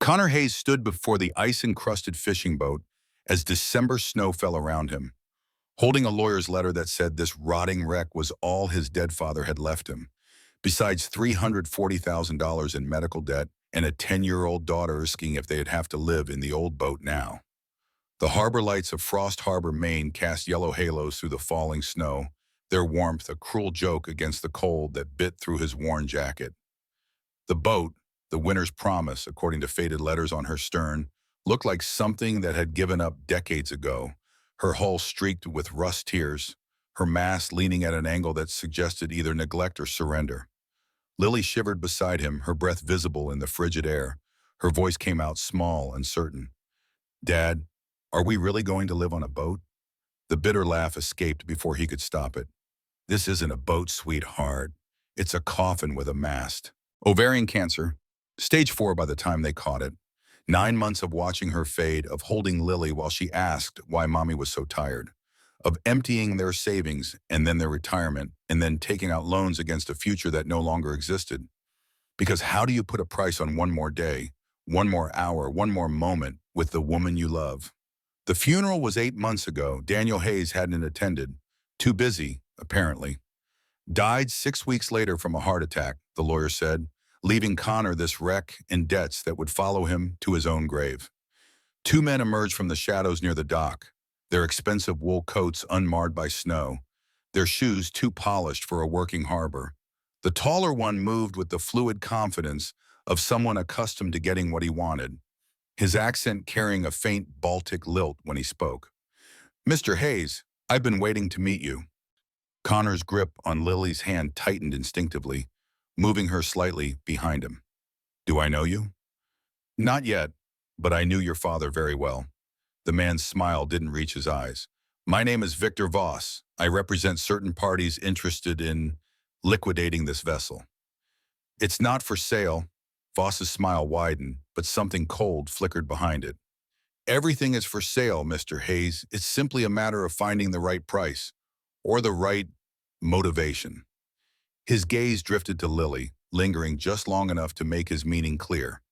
Connor Hayes stood before the ice-encrusted fishing boat as December snow fell around him, holding a lawyer's letter that said this rotting wreck was all his dead father had left him, besides $340,000 in medical debt and a 10-year-old daughter asking if they'd have to live in the old boat now. The harbor lights of Frost Harbor, Maine cast yellow halos through the falling snow, their warmth a cruel joke against the cold that bit through his worn jacket. The boat, the winter's promise, according to faded letters on her stern, looked like something that had given up decades ago, her hull streaked with rust tears, her mast leaning at an angle that suggested either neglect or surrender. Lily shivered beside him, her breath visible in the frigid air. Her voice came out small, uncertain. "Dad, are we really going to live on a boat?" The bitter laugh escaped before he could stop it. "This isn't a boat, sweetheart. It's a coffin with a mast." Ovarian cancer, stage 4 by the time they caught it. 9 months of watching her fade, of holding Lily while she asked why Mommy was so tired, of emptying their savings and then their retirement, and then taking out loans against a future that no longer existed. Because how do you put a price on one more day, one more hour, one more moment with the woman you love? The funeral was 8 months ago. Daniel Hayes hadn't attended. Too busy, apparently. Died 6 weeks later from a heart attack, the lawyer said, leaving Connor this wreck and debts that would follow him to his own grave. Two men emerged from the shadows near the dock, their expensive wool coats unmarred by snow, their shoes too polished for a working harbor. The taller one moved with the fluid confidence of someone accustomed to getting what he wanted, his accent carrying a faint Baltic lilt when he spoke. "Mr. Hayes, I've been waiting to meet you." Connor's grip on Lily's hand tightened instinctively, moving her slightly behind him. "Do I know you?" "Not yet, but I knew your father very well." The man's smile didn't reach his eyes. "My name is Victor Voss. I represent certain parties interested in liquidating this vessel." "It's not for sale." Voss's smile widened, but something cold flickered behind it. "Everything is for sale, Mr. Hayes. It's simply a matter of finding the right price, or the right motivation." His gaze drifted to Lily, lingering just long enough to make his meaning clear.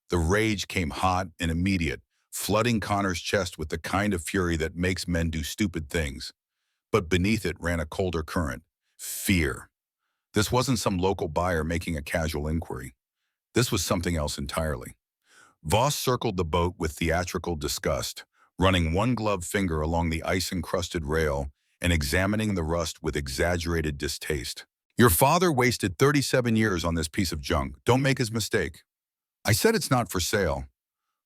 The rage came hot and immediate, flooding Connor's chest with the kind of fury that makes men do stupid things. But beneath it ran a colder current: fear. This wasn't some local buyer making a casual inquiry. This was something else entirely. Voss circled the boat with theatrical disgust, running one gloved finger along the ice-encrusted rail and examining the rust with exaggerated distaste. "Your father wasted 37 years on this piece of junk. Don't make his mistake." "I said it's not for sale."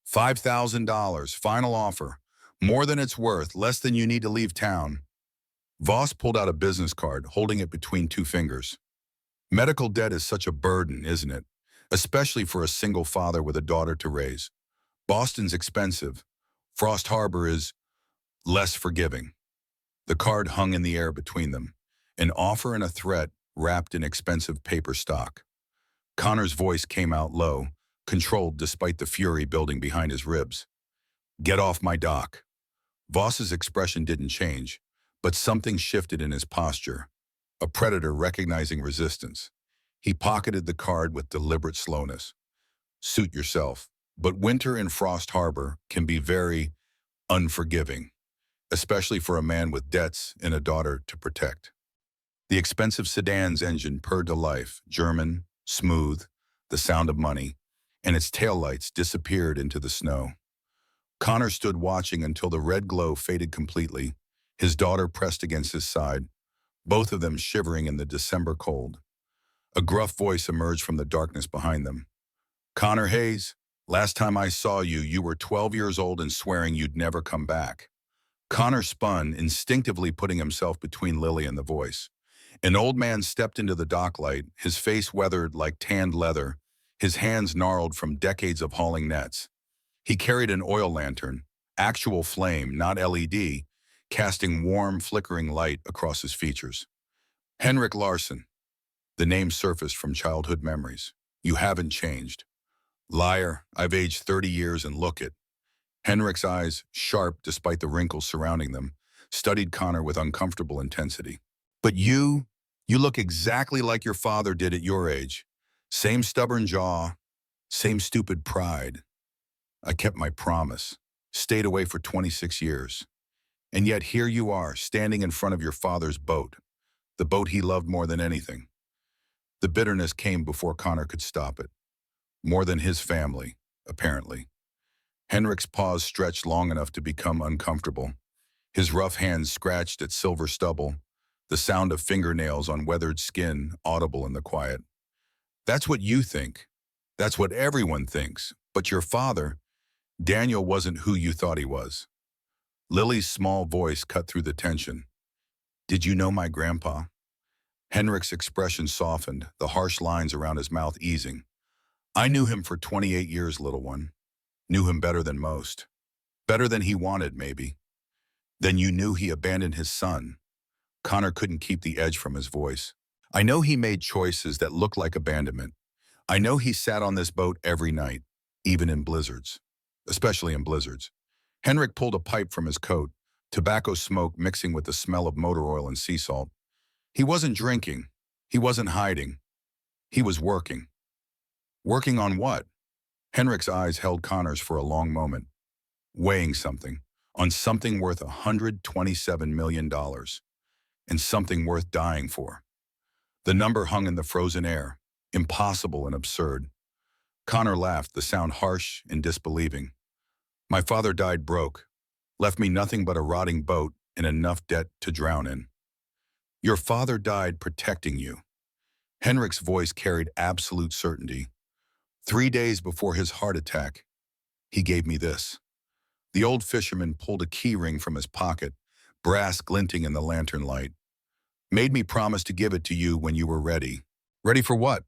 $5,000, final offer. More than it's worth, less than you need to leave town. Voss pulled out a business card, holding it between two fingers. "Medical debt is such a burden, isn't it? Especially for a single father with a daughter to raise. Boston's expensive. Frost Harbor is less forgiving." The card hung in the air between them, an offer and a threat wrapped in expensive paper stock. Connor's voice came out low, controlled despite the fury building behind his ribs. "Get off my dock." Voss's expression didn't change, but something shifted in his posture, a predator recognizing resistance. He pocketed the card with deliberate slowness. "Suit yourself, but winter in Frost Harbor can be very unforgiving, especially for a man with debts and a daughter to protect." The expensive sedan's engine purred to life, German, smooth, the sound of money, and its taillights disappeared into the snow. Connor stood watching until the red glow faded completely, his daughter pressed against his side, both of them shivering in the December cold. A gruff voice emerged from the darkness behind them. "Connor Hayes, last time I saw you, you were 12 years old and swearing you'd never come back." Connor spun, instinctively putting himself between Lily and the voice. An old man stepped into the docklight, his face weathered like tanned leather, his hands gnarled from decades of hauling nets. He carried an oil lantern, actual flame, not LED, casting warm, flickering light across his features. "Henrik Larsson." The name surfaced from childhood memories. "You haven't changed." "Liar, I've aged 30 years and look it." Henrik's eyes, sharp despite the wrinkles surrounding them, studied Connor with uncomfortable intensity. "But you look exactly like your father did at your age. Same stubborn jaw, same stupid pride." I kept my promise, stayed away for 26 years. And yet here you are, standing in front of your father's boat, the boat he loved more than anything. The bitterness came before Connor could stop it. More than his family, apparently. Henrik's paws stretched long enough to become uncomfortable. His rough hands scratched at silver stubble, the sound of fingernails on weathered skin audible in the quiet. That's what you think. That's what everyone thinks. But your father, Daniel, wasn't who you thought he was. Lily's small voice cut through the tension. Did you know my grandpa? Henrik's expression softened, the harsh lines around his mouth easing. I knew him for 28 years, little one. Knew him better than most. Better than he wanted, maybe. Then you knew he abandoned his son. Connor couldn't keep the edge from his voice. I know he made choices that looked like abandonment. I know he sat on this boat every night, even in blizzards. Especially in blizzards. Henrik pulled a pipe from his coat, tobacco smoke mixing with the smell of motor oil and sea salt. He wasn't drinking. He wasn't hiding. He was working. Working on what? Henrik's eyes held Connor's for a long moment, weighing something, on something worth $127 million, and something worth dying for. The number hung in the frozen air, impossible and absurd. Connor laughed, the sound harsh and disbelieving. My father died broke, left me nothing but a rotting boat and enough debt to drown in. Your father died protecting you. Henrik's voice carried absolute certainty. 3 days before his heart attack, he gave me this. The old fisherman pulled a key ring from his pocket, brass glinting in the lantern light. Made me promise to give it to you when you were ready. Ready for what?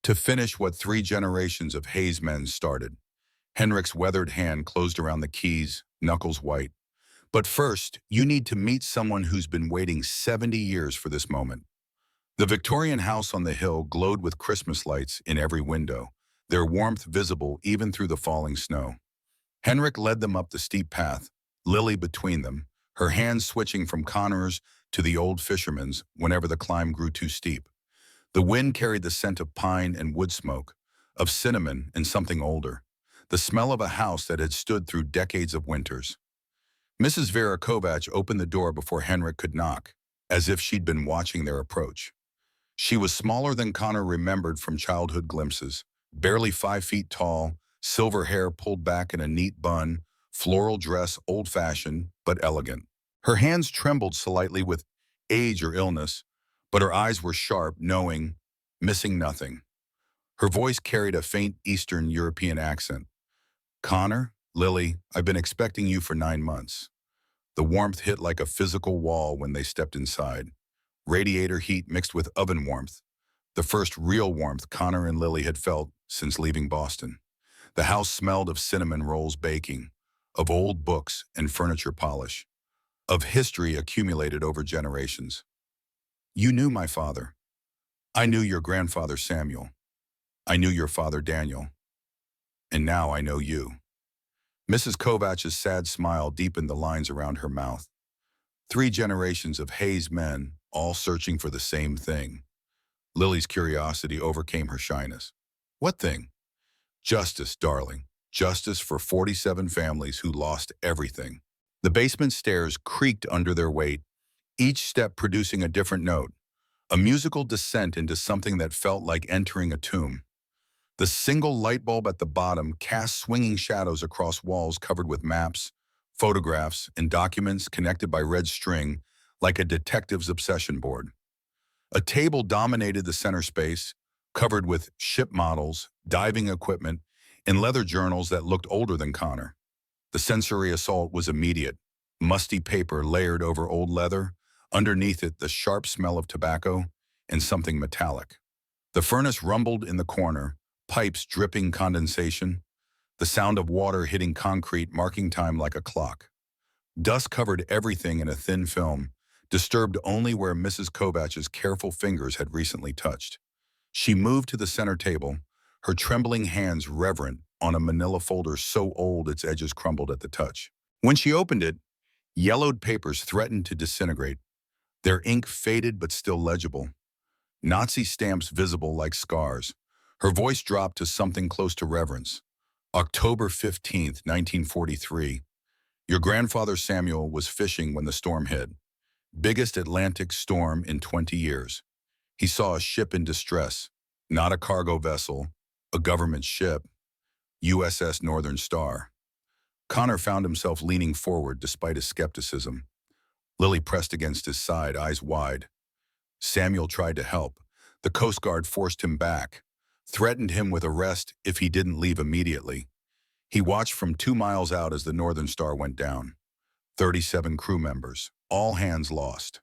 To finish what 3 generations of Hayes men started. Henrik's weathered hand closed around the keys, knuckles white. But first, you need to meet someone who's been waiting 70 years for this moment. The Victorian house on the hill glowed with Christmas lights in every window, their warmth visible even through the falling snow. Henrik led them up the steep path, Lily between them, her hands switching from Connor's to the old fisherman's whenever the climb grew too steep. The wind carried the scent of pine and wood smoke, of cinnamon and something older, the smell of a house that had stood through decades of winters. Mrs. Vera Kovach opened the door before Henrik could knock, as if she'd been watching their approach. She was smaller than Connor remembered from childhood glimpses, barely 5 feet tall, silver hair pulled back in a neat bun, floral dress old-fashioned but elegant. Her hands trembled slightly with age or illness, but her eyes were sharp, knowing, missing nothing. Her voice carried a faint Eastern European accent. Connor, Lily, I've been expecting you for 9 months. The warmth hit like a physical wall when they stepped inside. Radiator heat mixed with oven warmth, the first real warmth Connor and Lily had felt since leaving Boston. The house smelled of cinnamon rolls baking, of old books and furniture polish, of history accumulated over generations. You knew my father. I knew your grandfather Samuel. I knew your father Daniel. And now I know you. Mrs. Kovach's sad smile deepened the lines around her mouth. 3 generations of Hayes men, all searching for the same thing. Lily's curiosity overcame her shyness. What thing? Justice, darling. Justice for 47 families who lost everything. The basement stairs creaked under their weight, each step producing a different note, a musical descent into something that felt like entering a tomb. The single light bulb at the bottom cast swinging shadows across walls covered with maps, photographs, and documents connected by red string like a detective's obsession board. A table dominated the center space, covered with ship models, diving equipment, and leather journals that looked older than Connor. The sensory assault was immediate. Musty paper layered over old leather, underneath it the sharp smell of tobacco and something metallic. The furnace rumbled in the corner, pipes dripping condensation, the sound of water hitting concrete marking time like a clock. Dust covered everything in a thin film, disturbed only where Mrs. Kovach's careful fingers had recently touched. She moved to the center table, her trembling hands reverent on a manila folder so old its edges crumbled at the touch. When she opened it, yellowed papers threatened to disintegrate, their ink faded but still legible. Nazi stamps visible like scars. Her voice dropped to something close to reverence. October 15th, 1943. Your grandfather Samuel was fishing when the storm hit. Biggest Atlantic storm in 20 years. He saw a ship in distress, not a cargo vessel, a government ship, USS Northern Star. Connor found himself leaning forward despite his skepticism. Lily pressed against his side, eyes wide. Samuel tried to help. The Coast Guard forced him back, threatened him with arrest if he didn't leave immediately. He watched from 2 miles out as the Northern Star went down. 37 crew members, all hands lost.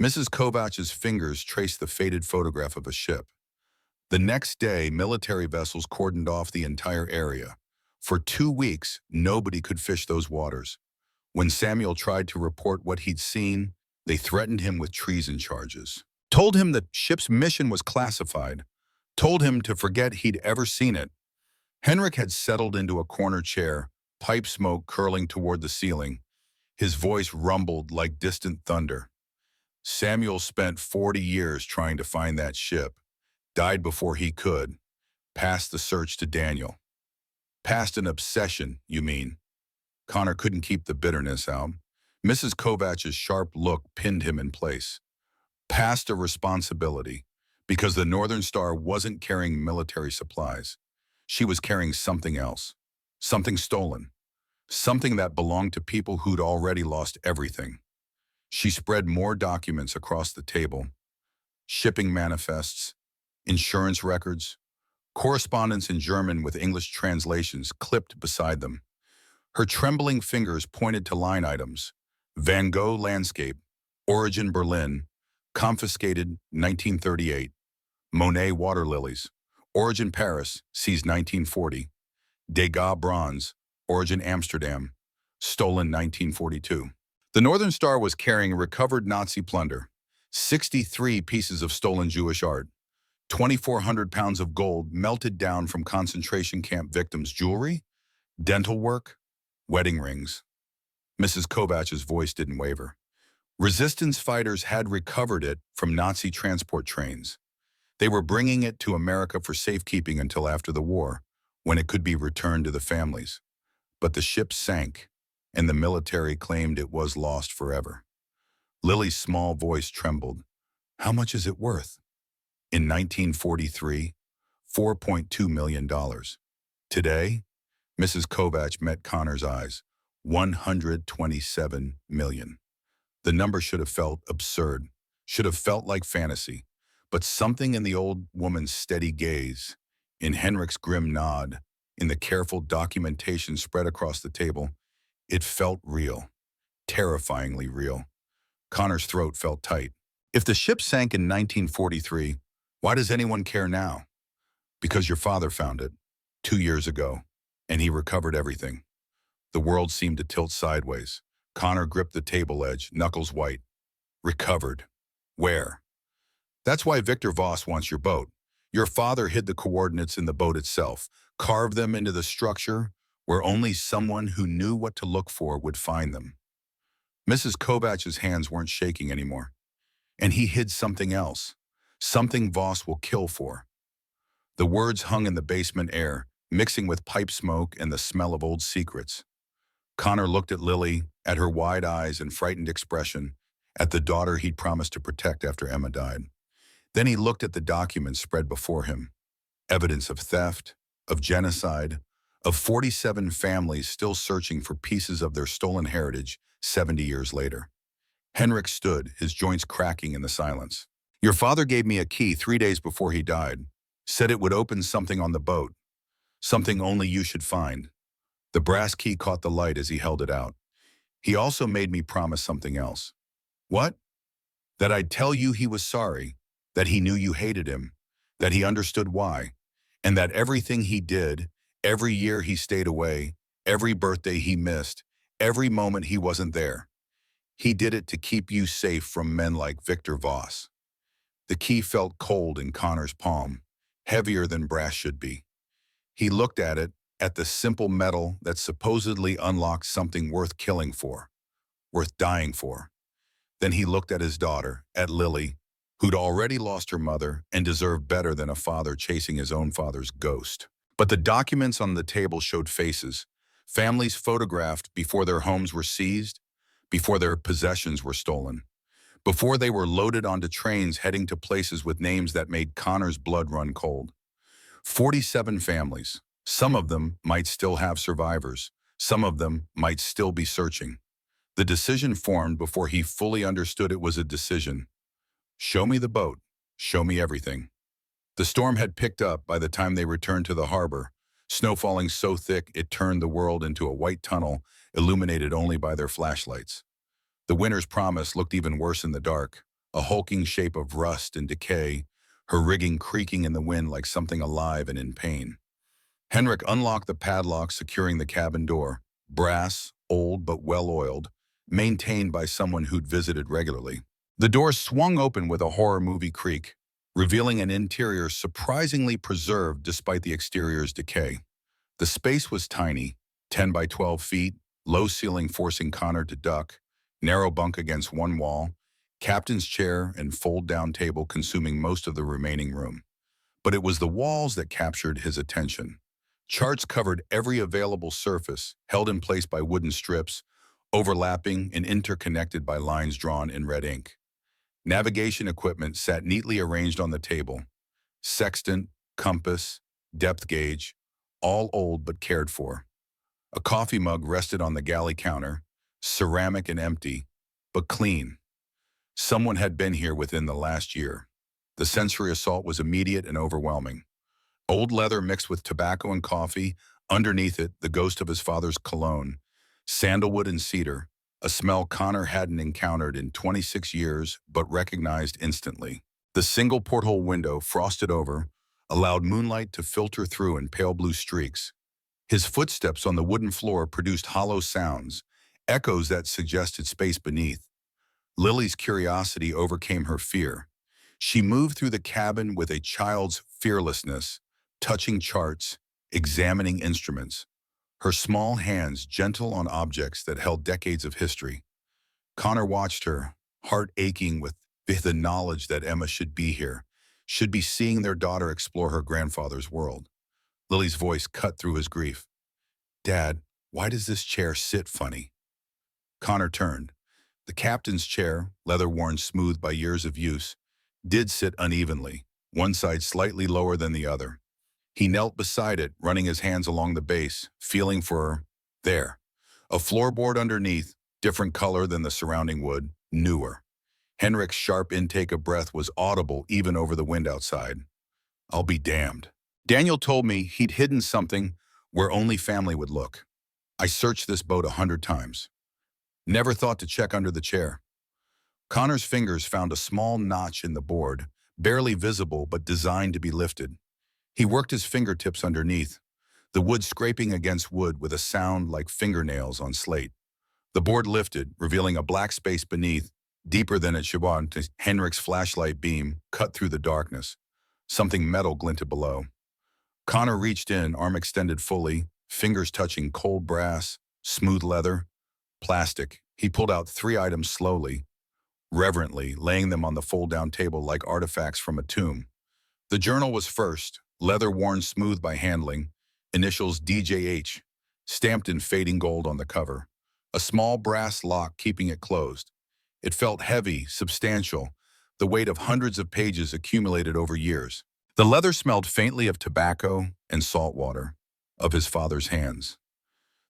Mrs. Kovach's fingers traced the faded photograph of a ship. The next day, military vessels cordoned off the entire area. For 2 weeks, nobody could fish those waters. When Samuel tried to report what he'd seen, they threatened him with treason charges. Told him the ship's mission was classified. Told him to forget he'd ever seen it. Henrik had settled into a corner chair, pipe smoke curling toward the ceiling. His voice rumbled like distant thunder. Samuel spent 40 years trying to find that ship. Died before he could. Passed the search to Daniel. Passed an obsession, you mean? Connor couldn't keep the bitterness out. Mrs. Kovach's sharp look pinned him in place. Passed a responsibility, because the Northern Star wasn't carrying military supplies. She was carrying something else. Something stolen. Something that belonged to people who'd already lost everything. She spread more documents across the table. Shipping manifests, insurance records, correspondence in German with English translations clipped beside them. Her trembling fingers pointed to line items. Van Gogh landscape, origin Berlin, confiscated 1938. Monet water lilies, origin Paris, seized 1940. Degas bronze, origin Amsterdam, stolen 1942. The Northern Star was carrying recovered Nazi plunder, 63 pieces of stolen Jewish art, 2,400 pounds of gold melted down from concentration camp victims' jewelry, dental work, wedding rings. Mrs. Kovach's voice didn't waver. Resistance fighters had recovered it from Nazi transport trains. They were bringing it to America for safekeeping until after the war, when it could be returned to the families. But the ship sank, and the military claimed it was lost forever. Lily's small voice trembled. How much is it worth? In 1943, $4.2 million. Today, Mrs. Kovach met Connor's eyes. 127 million. The number should have felt absurd, should have felt like fantasy. But something in the old woman's steady gaze, in Henrik's grim nod, in the careful documentation spread across the table, it felt real, terrifyingly real. Connor's throat felt tight. If the ship sank in 1943, why does anyone care now? Because your father found it, 2 years ago, and he recovered everything. The world seemed to tilt sideways. Connor gripped the table edge, knuckles white. Recovered. Where? That's why Victor Voss wants your boat. Your father hid the coordinates in the boat itself, carved them into the structure where only someone who knew what to look for would find them. Mrs. Kovach's hands weren't shaking anymore. And he hid something else, something Voss will kill for. The words hung in the basement air, mixing with pipe smoke and the smell of old secrets. Connor looked at Lily, at her wide eyes and frightened expression, at the daughter he'd promised to protect after Emma died. Then he looked at the documents spread before him. Evidence of theft, of genocide, of 47 families still searching for pieces of their stolen heritage 70 years later. Henrik stood, his joints cracking in the silence. Your father gave me a key 3 days before he died, said it would open something on the boat, something only you should find. The brass key caught the light as he held it out. He also made me promise something else. What? That I'd tell you he was sorry, that he knew you hated him, that he understood why, and that everything he did, every year he stayed away, every birthday he missed, every moment he wasn't there, he did it to keep you safe from men like Victor Voss. The key felt cold in Connor's palm, heavier than brass should be. He looked at it, at the simple metal that supposedly unlocked something worth killing for, worth dying for. Then he looked at his daughter, at Lily, who'd already lost her mother and deserved better than a father chasing his own father's ghost. But the documents on the table showed faces, families photographed before their homes were seized, before their possessions were stolen, before they were loaded onto trains heading to places with names that made Connor's blood run cold. 47 families. Some of them might still have survivors. Some of them might still be searching. The decision formed before he fully understood it was a decision. Show me the boat. Show me everything. The storm had picked up by the time they returned to the harbor, snow falling so thick it turned the world into a white tunnel illuminated only by their flashlights. The winter's promise looked even worse in the dark, a hulking shape of rust and decay, her rigging creaking in the wind like something alive and in pain. Henrik unlocked the padlock securing the cabin door, brass, old but well-oiled, maintained by someone who'd visited regularly. The door swung open with a horror movie creak, revealing an interior surprisingly preserved despite the exterior's decay. The space was tiny, 10 by 12 feet, low ceiling forcing Connor to duck, narrow bunk against one wall, captain's chair and fold-down table consuming most of the remaining room. But it was the walls that captured his attention. Charts covered every available surface, held in place by wooden strips, overlapping and interconnected by lines drawn in red ink. Navigation equipment sat neatly arranged on the table. Sextant, compass, depth gauge, all old but cared for. A coffee mug rested on the galley counter, ceramic and empty, but clean. Someone had been here within the last year. The sensory assault was immediate and overwhelming. Old leather mixed with tobacco and coffee, underneath it the ghost of his father's cologne, sandalwood and cedar, a smell Connor hadn't encountered in 26 years but recognized instantly. The single porthole window, frosted over, allowed moonlight to filter through in pale blue streaks. His footsteps on the wooden floor produced hollow sounds, echoes that suggested space beneath. Lily's curiosity overcame her fear. She moved through the cabin with a child's fearlessness, touching charts, examining instruments, her small hands gentle on objects that held decades of history. Connor watched her, heart aching with the knowledge that Emma should be here, should be seeing their daughter explore her grandfather's world. Lily's voice cut through his grief. "Dad, why does this chair sit funny?" Connor turned. The captain's chair, leather-worn smooth by years of use, did sit unevenly, one side slightly lower than the other. He knelt beside it, running his hands along the base, feeling for, there. A floorboard underneath, different color than the surrounding wood, newer. Henrik's sharp intake of breath was audible even over the wind outside. "I'll be damned. Daniel told me he'd hidden something where only family would look. I searched this boat 100 times. Never thought to check under the chair." Connor's fingers found a small notch in the board, barely visible but designed to be lifted. He worked his fingertips underneath, the wood scraping against wood with a sound like fingernails on slate. The board lifted, revealing a black space beneath, deeper than it should want. Henrik's flashlight beam cut through the darkness. Something metal glinted below. Connor reached in, arm extended fully, fingers touching cold brass, smooth leather, plastic. He pulled out 3 items slowly, reverently, laying them on the fold-down table like artifacts from a tomb. The journal was first, leather worn smooth by handling, initials DJH, stamped in fading gold on the cover. A small brass lock keeping it closed. It felt heavy, substantial, the weight of hundreds of pages accumulated over years. The leather smelled faintly of tobacco and salt water, of his father's hands.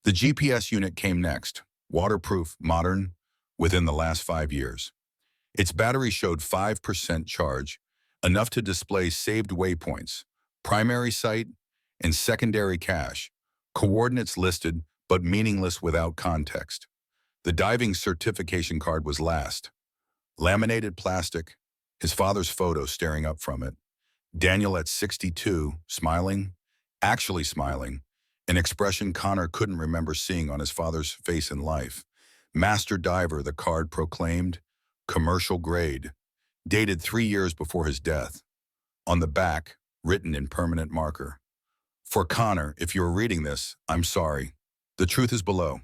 The GPS unit came next, waterproof, modern, within the last 5 years. Its battery showed 5% charge, enough to display saved waypoints, primary site, and secondary cache, coordinates listed but meaningless without context. The diving certification card was last. Laminated plastic, his father's photo staring up from it. Daniel at 62, smiling, actually smiling, an expression Connor couldn't remember seeing on his father's face in life. Master diver, the card proclaimed, commercial grade, dated 3 years before his death. On the back, written in permanent marker. "For Connor, if you're reading this, I'm sorry. The truth is below."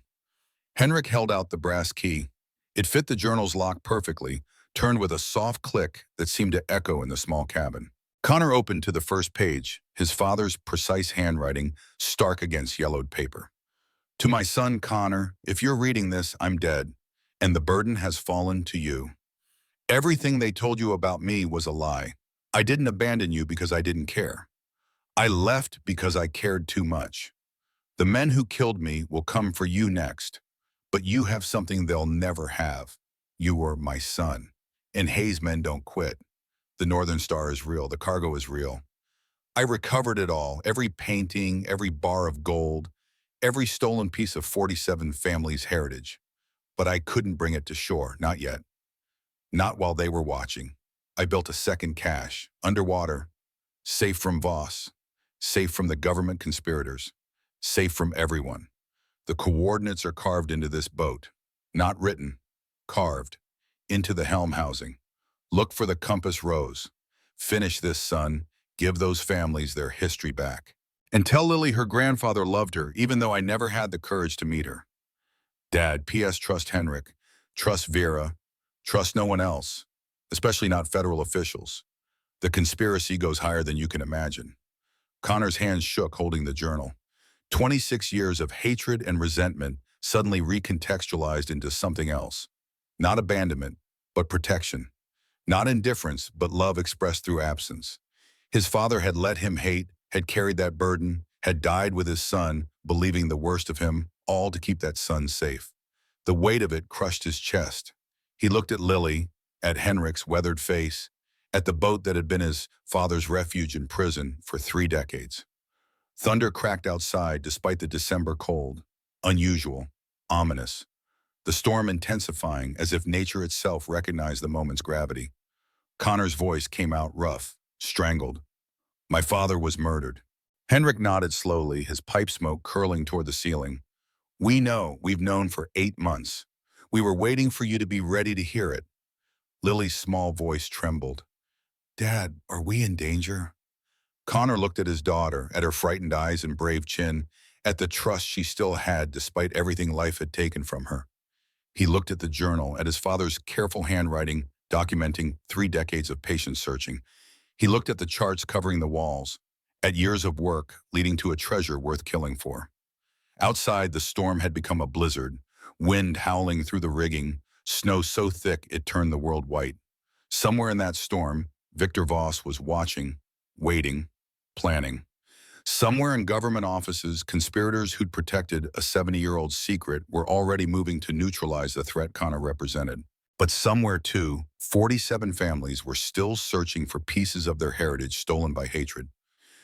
Henrik held out the brass key. It fit the journal's lock perfectly, turned with a soft click that seemed to echo in the small cabin. Connor opened to the first page, his father's precise handwriting stark against yellowed paper. To my son, Connor, if you're reading this, I'm dead, and the burden has fallen to you. Everything they told you about me was a lie. I didn't abandon you because I didn't care. I left because I cared too much. The men who killed me will come for you next, but you have something they'll never have. You were my son. And Hayes men don't quit. The Northern Star is real. The cargo is real. I recovered it all, every painting, every bar of gold, every stolen piece of 47 families' heritage. But I couldn't bring it to shore, not yet. Not while they were watching. I built a second cache, underwater, safe from Voss, safe from the government conspirators, safe from everyone. The coordinates are carved into this boat. Not written, carved, into the helm housing. Look for the compass rose. Finish this, son. Give those families their history back. And tell Lily her grandfather loved her, even though I never had the courage to meet her. Dad, P.S. Trust Henrik. Trust Vera. Trust no one else, especially not federal officials. The conspiracy goes higher than you can imagine. Connor's hands shook holding the journal. 26 years of hatred and resentment suddenly recontextualized into something else. Not abandonment, but protection. Not indifference, but love expressed through absence. His father had let him hate, had carried that burden, had died with his son, believing the worst of him, all to keep that son safe. The weight of it crushed his chest. He looked at Lily, at Henrik's weathered face, at the boat that had been his father's refuge in prison for 3 decades. Thunder cracked outside despite the December cold, unusual, ominous. The storm intensifying as if nature itself recognized the moment's gravity. Connor's voice came out rough, strangled. My father was murdered. Henrik nodded slowly, his pipe smoke curling toward the ceiling. We know, we've known for 8 months. We were waiting for you to be ready to hear it. Lily's small voice trembled. Dad, are we in danger? Connor looked at his daughter, at her frightened eyes and brave chin, at the trust she still had despite everything life had taken from her. He looked at the journal, at his father's careful handwriting documenting 3 decades of patient searching. He looked at the charts covering the walls, at years of work leading to a treasure worth killing for. Outside, the storm had become a blizzard, wind howling through the rigging, snow so thick it turned the world white. Somewhere in that storm, Victor Voss was watching, waiting, planning. Somewhere in government offices, conspirators who'd protected a 70-year-old secret were already moving to neutralize the threat Connor represented. But somewhere, too, 47 families were still searching for pieces of their heritage stolen by hatred,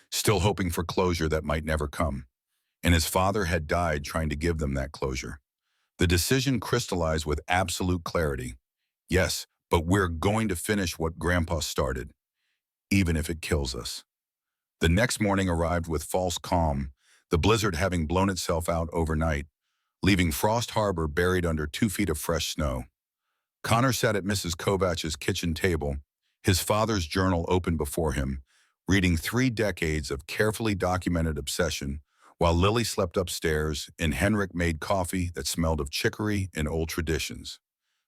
still hoping for closure that might never come. And his father had died trying to give them that closure. The decision crystallized with absolute clarity. Yes, but we're going to finish what Grandpa started, even if it kills us. The next morning arrived with false calm, the blizzard having blown itself out overnight, leaving Frost Harbor buried under 2 feet of fresh snow. Connor sat at Mrs. Kovach's kitchen table, his father's journal open before him, reading 3 decades of carefully documented obsession, while Lily slept upstairs and Henrik made coffee that smelled of chicory and old traditions.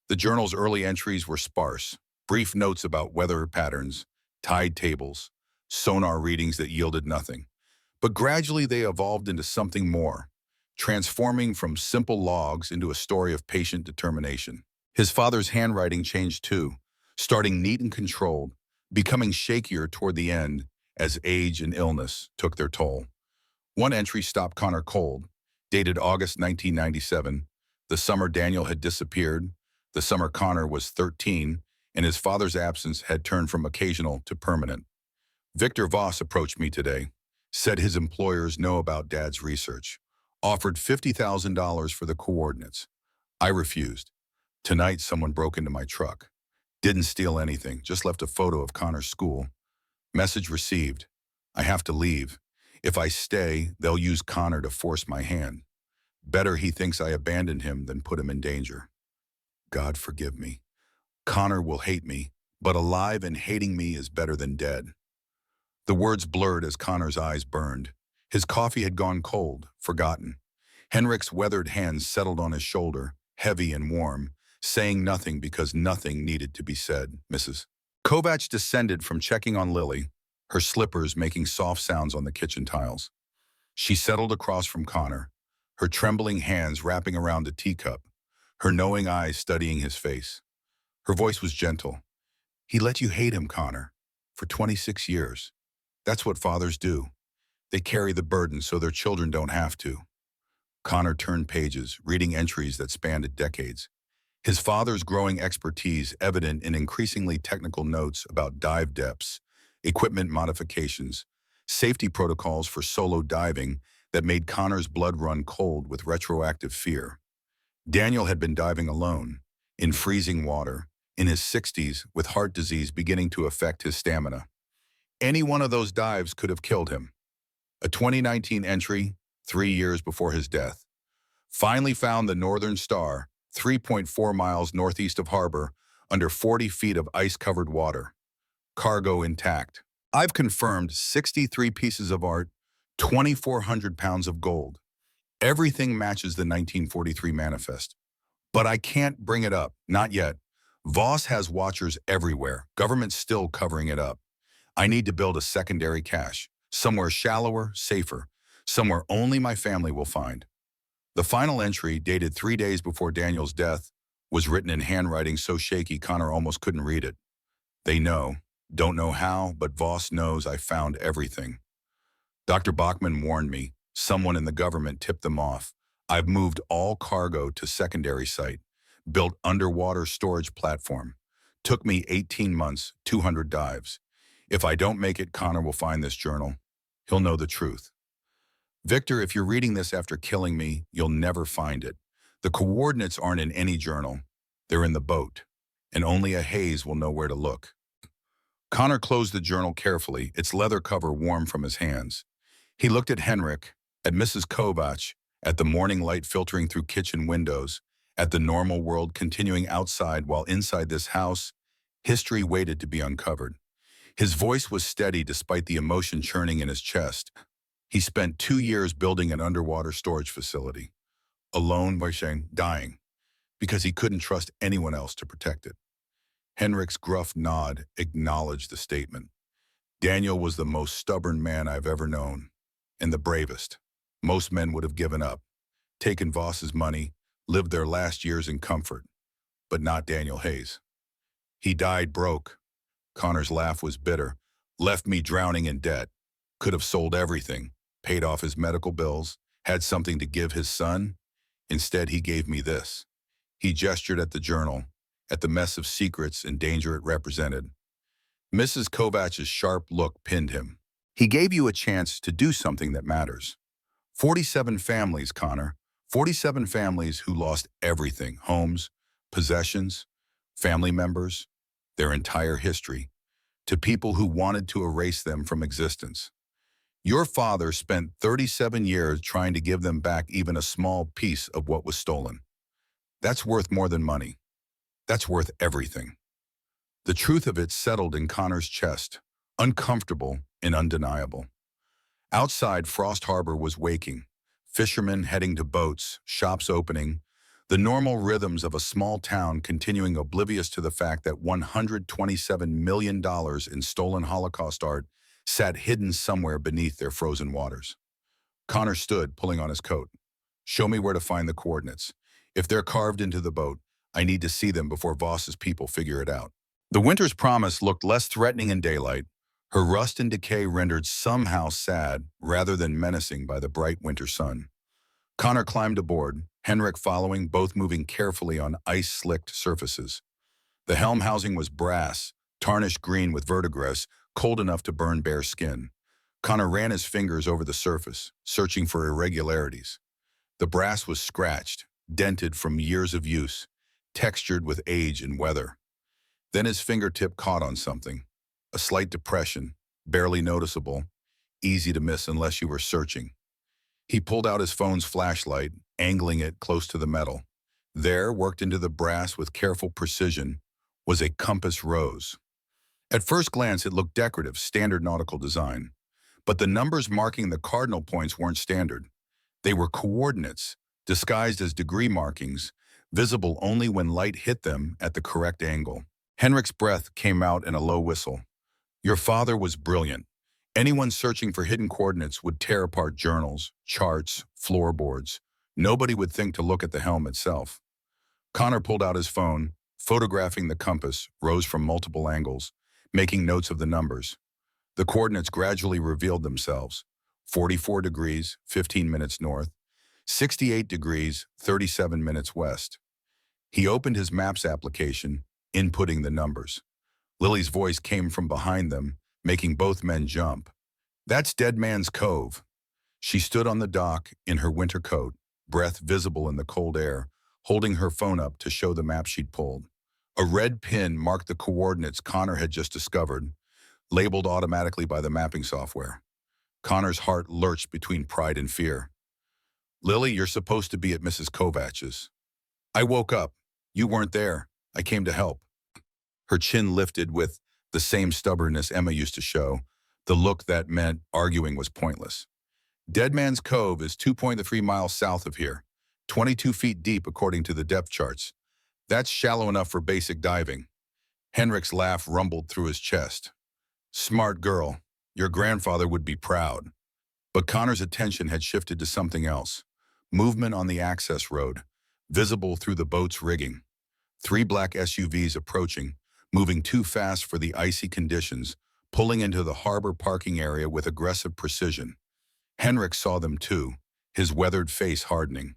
The journal's early entries were sparse, brief notes about weather patterns, tide tables, sonar readings that yielded nothing. But gradually they evolved into something more, transforming from simple logs into a story of patient determination. His father's handwriting changed too, starting neat and controlled, becoming shakier toward the end as age and illness took their toll. One entry stopped Connor cold, dated August 1997, the summer Daniel had disappeared, the summer Connor was 13, and his father's absence had turned from occasional to permanent. Victor Voss approached me today, said his employers know about Dad's research, offered $50,000 for the coordinates. I refused. Tonight, someone broke into my truck. Didn't steal anything, just left a photo of Connor's school. Message received. I have to leave. If I stay, they'll use Connor to force my hand. Better he thinks I abandoned him than put him in danger. God forgive me. Connor will hate me, but alive and hating me is better than dead. The words blurred as Connor's eyes burned. His coffee had gone cold, forgotten. Henrik's weathered hands settled on his shoulder, heavy and warm, saying nothing because nothing needed to be said. Mrs. Kovach descended from checking on Lily, her slippers making soft sounds on the kitchen tiles. She settled across from Connor, her trembling hands wrapping around a teacup, her knowing eyes studying his face. Her voice was gentle. He let you hate him, Connor, for 26 years. That's what fathers do. They carry the burden so their children don't have to. Connor turned pages, reading entries that spanned decades. His father's growing expertise evident in increasingly technical notes about dive depths, equipment modifications, safety protocols for solo diving that made Connor's blood run cold with retroactive fear. Daniel had been diving alone, in freezing water, in his 60s with heart disease beginning to affect his stamina. Any one of those dives could have killed him. A 2019 entry, 3 years before his death. Finally found the Northern Star, 3.4 miles northeast of harbor, under 40 feet of ice-covered water. Cargo intact. I've confirmed 63 pieces of art, 2,400 pounds of gold. Everything matches the 1943 manifest. But I can't bring it up, not yet. Voss has watchers everywhere, government's still covering it up. I need to build a secondary cache, somewhere shallower, safer, somewhere only my family will find. The final entry, dated 3 days before Daniel's death, was written in handwriting so shaky Connor almost couldn't read it. They know, don't know how, but Voss knows I found everything. Dr. Bachman warned me, someone in the government tipped them off. I've moved all cargo to secondary site, built underwater storage platform. Took me 18 months, 200 dives. If I don't make it, Connor will find this journal. He'll know the truth. Victor, if you're reading this after killing me, you'll never find it. The coordinates aren't in any journal. They're in the boat, and only a haze will know where to look. Connor closed the journal carefully, its leather cover warm from his hands. He looked at Henrik, at Mrs. Kovacs, at the morning light filtering through kitchen windows, at the normal world continuing outside while inside this house, history waited to be uncovered. His voice was steady despite the emotion churning in his chest. He spent 2 years building an underwater storage facility, alone, dying, because he couldn't trust anyone else to protect it. Henrik's gruff nod acknowledged the statement. Daniel was the most stubborn man I've ever known, and the bravest. Most men would have given up, taken Voss's money, lived their last years in comfort, but not Daniel Hayes. He died broke. Connor's laugh was bitter. Left me drowning in debt. Could have sold everything, paid off his medical bills, had something to give his son. Instead, he gave me this. He gestured at the journal, at the mess of secrets and danger it represented. Mrs. Kovacs' sharp look pinned him. He gave you a chance to do something that matters. 47 families, Connor. 47 families who lost everything, homes, possessions, family members, their entire history, to people who wanted to erase them from existence. Your father spent 37 years trying to give them back even a small piece of what was stolen. That's worth more than money. That's worth everything. The truth of it settled in Connor's chest, uncomfortable and undeniable. Outside, Frost Harbor was waking, fishermen heading to boats, shops opening, the normal rhythms of a small town continuing oblivious to the fact that $127 million in stolen Holocaust art sat hidden somewhere beneath their frozen waters. Connor stood, pulling on his coat. Show me where to find the coordinates. If they're carved into the boat, I need to see them before Voss's people figure it out. The Winter's Promise looked less threatening in daylight, her rust and decay rendered somehow sad rather than menacing by the bright winter sun. Connor climbed aboard, Henrik following, both moving carefully on ice-slicked surfaces. The helm housing was brass, tarnished green with verdigris, cold enough to burn bare skin. Connor ran his fingers over the surface, searching for irregularities. The brass was scratched, dented from years of use, textured with age and weather. Then his fingertip caught on something. A slight depression, barely noticeable, easy to miss unless you were searching. He pulled out his phone's flashlight, angling it close to the metal. There, worked into the brass with careful precision, was a compass rose. At first glance, it looked decorative, standard nautical design. But the numbers marking the cardinal points weren't standard. They were coordinates, disguised as degree markings, visible only when light hit them at the correct angle. Henrik's breath came out in a low whistle. Your father was brilliant. Anyone searching for hidden coordinates would tear apart journals, charts, floorboards. Nobody would think to look at the helm itself. Connor pulled out his phone, photographing the compass, rose from multiple angles, making notes of the numbers. The coordinates gradually revealed themselves. 44 degrees, 15 minutes north, 68 degrees, 37 minutes west. He opened his maps application, inputting the numbers. Lily's voice came from behind them, making both men jump. "That's Dead Man's Cove." She stood on the dock in her winter coat, breath visible in the cold air, holding her phone up to show the map she'd pulled. A red pin marked the coordinates Connor had just discovered, labeled automatically by the mapping software. Connor's heart lurched between pride and fear. "Lily, you're supposed to be at Mrs. Kovach's." "I woke up. You weren't there. I came to help." Her chin lifted with the same stubbornness Emma used to show, the look that meant arguing was pointless. "Dead Man's Cove is 2.3 miles south of here, 22 feet deep according to the depth charts. That's shallow enough for basic diving." Henrik's laugh rumbled through his chest. "Smart girl. Your grandfather would be proud." But Connor's attention had shifted to something else. Movement on the access road, visible through the boat's rigging. 3 black SUVs approaching, moving too fast for the icy conditions, pulling into the harbor parking area with aggressive precision. Henrik saw them too, his weathered face hardening.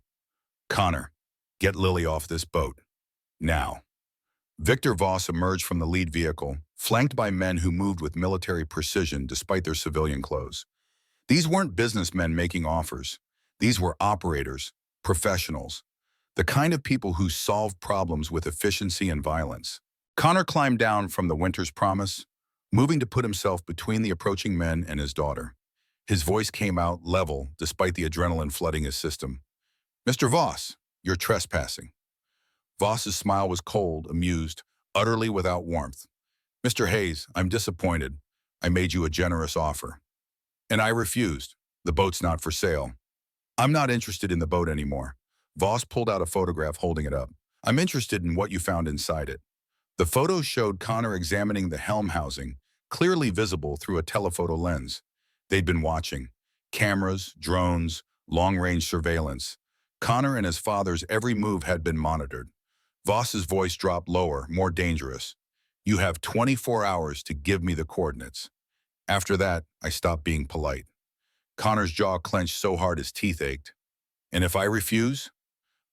"Connor, get Lily off this boat. Now." Victor Voss emerged from the lead vehicle, flanked by men who moved with military precision despite their civilian clothes. These weren't businessmen making offers. These were operators, professionals, the kind of people who solve problems with efficiency and violence. Connor climbed down from the Winter's Promise, moving to put himself between the approaching men and his daughter. His voice came out level despite the adrenaline flooding his system. "Mr. Voss, you're trespassing." Voss's smile was cold, amused, utterly without warmth. "Mr. Hayes, I'm disappointed. I made you a generous offer." "And I refused. The boat's not for sale." "I'm not interested in the boat anymore." Voss pulled out a photograph holding it up. "I'm interested in what you found inside it." The photo showed Connor examining the helm housing, clearly visible through a telephoto lens. They'd been watching. Cameras, drones, long-range surveillance. Connor and his father's every move had been monitored. Voss's voice dropped lower, more dangerous. "You have 24 hours to give me the coordinates." After that, I stopped being polite. Connor's jaw clenched so hard his teeth ached. "And if I refuse?"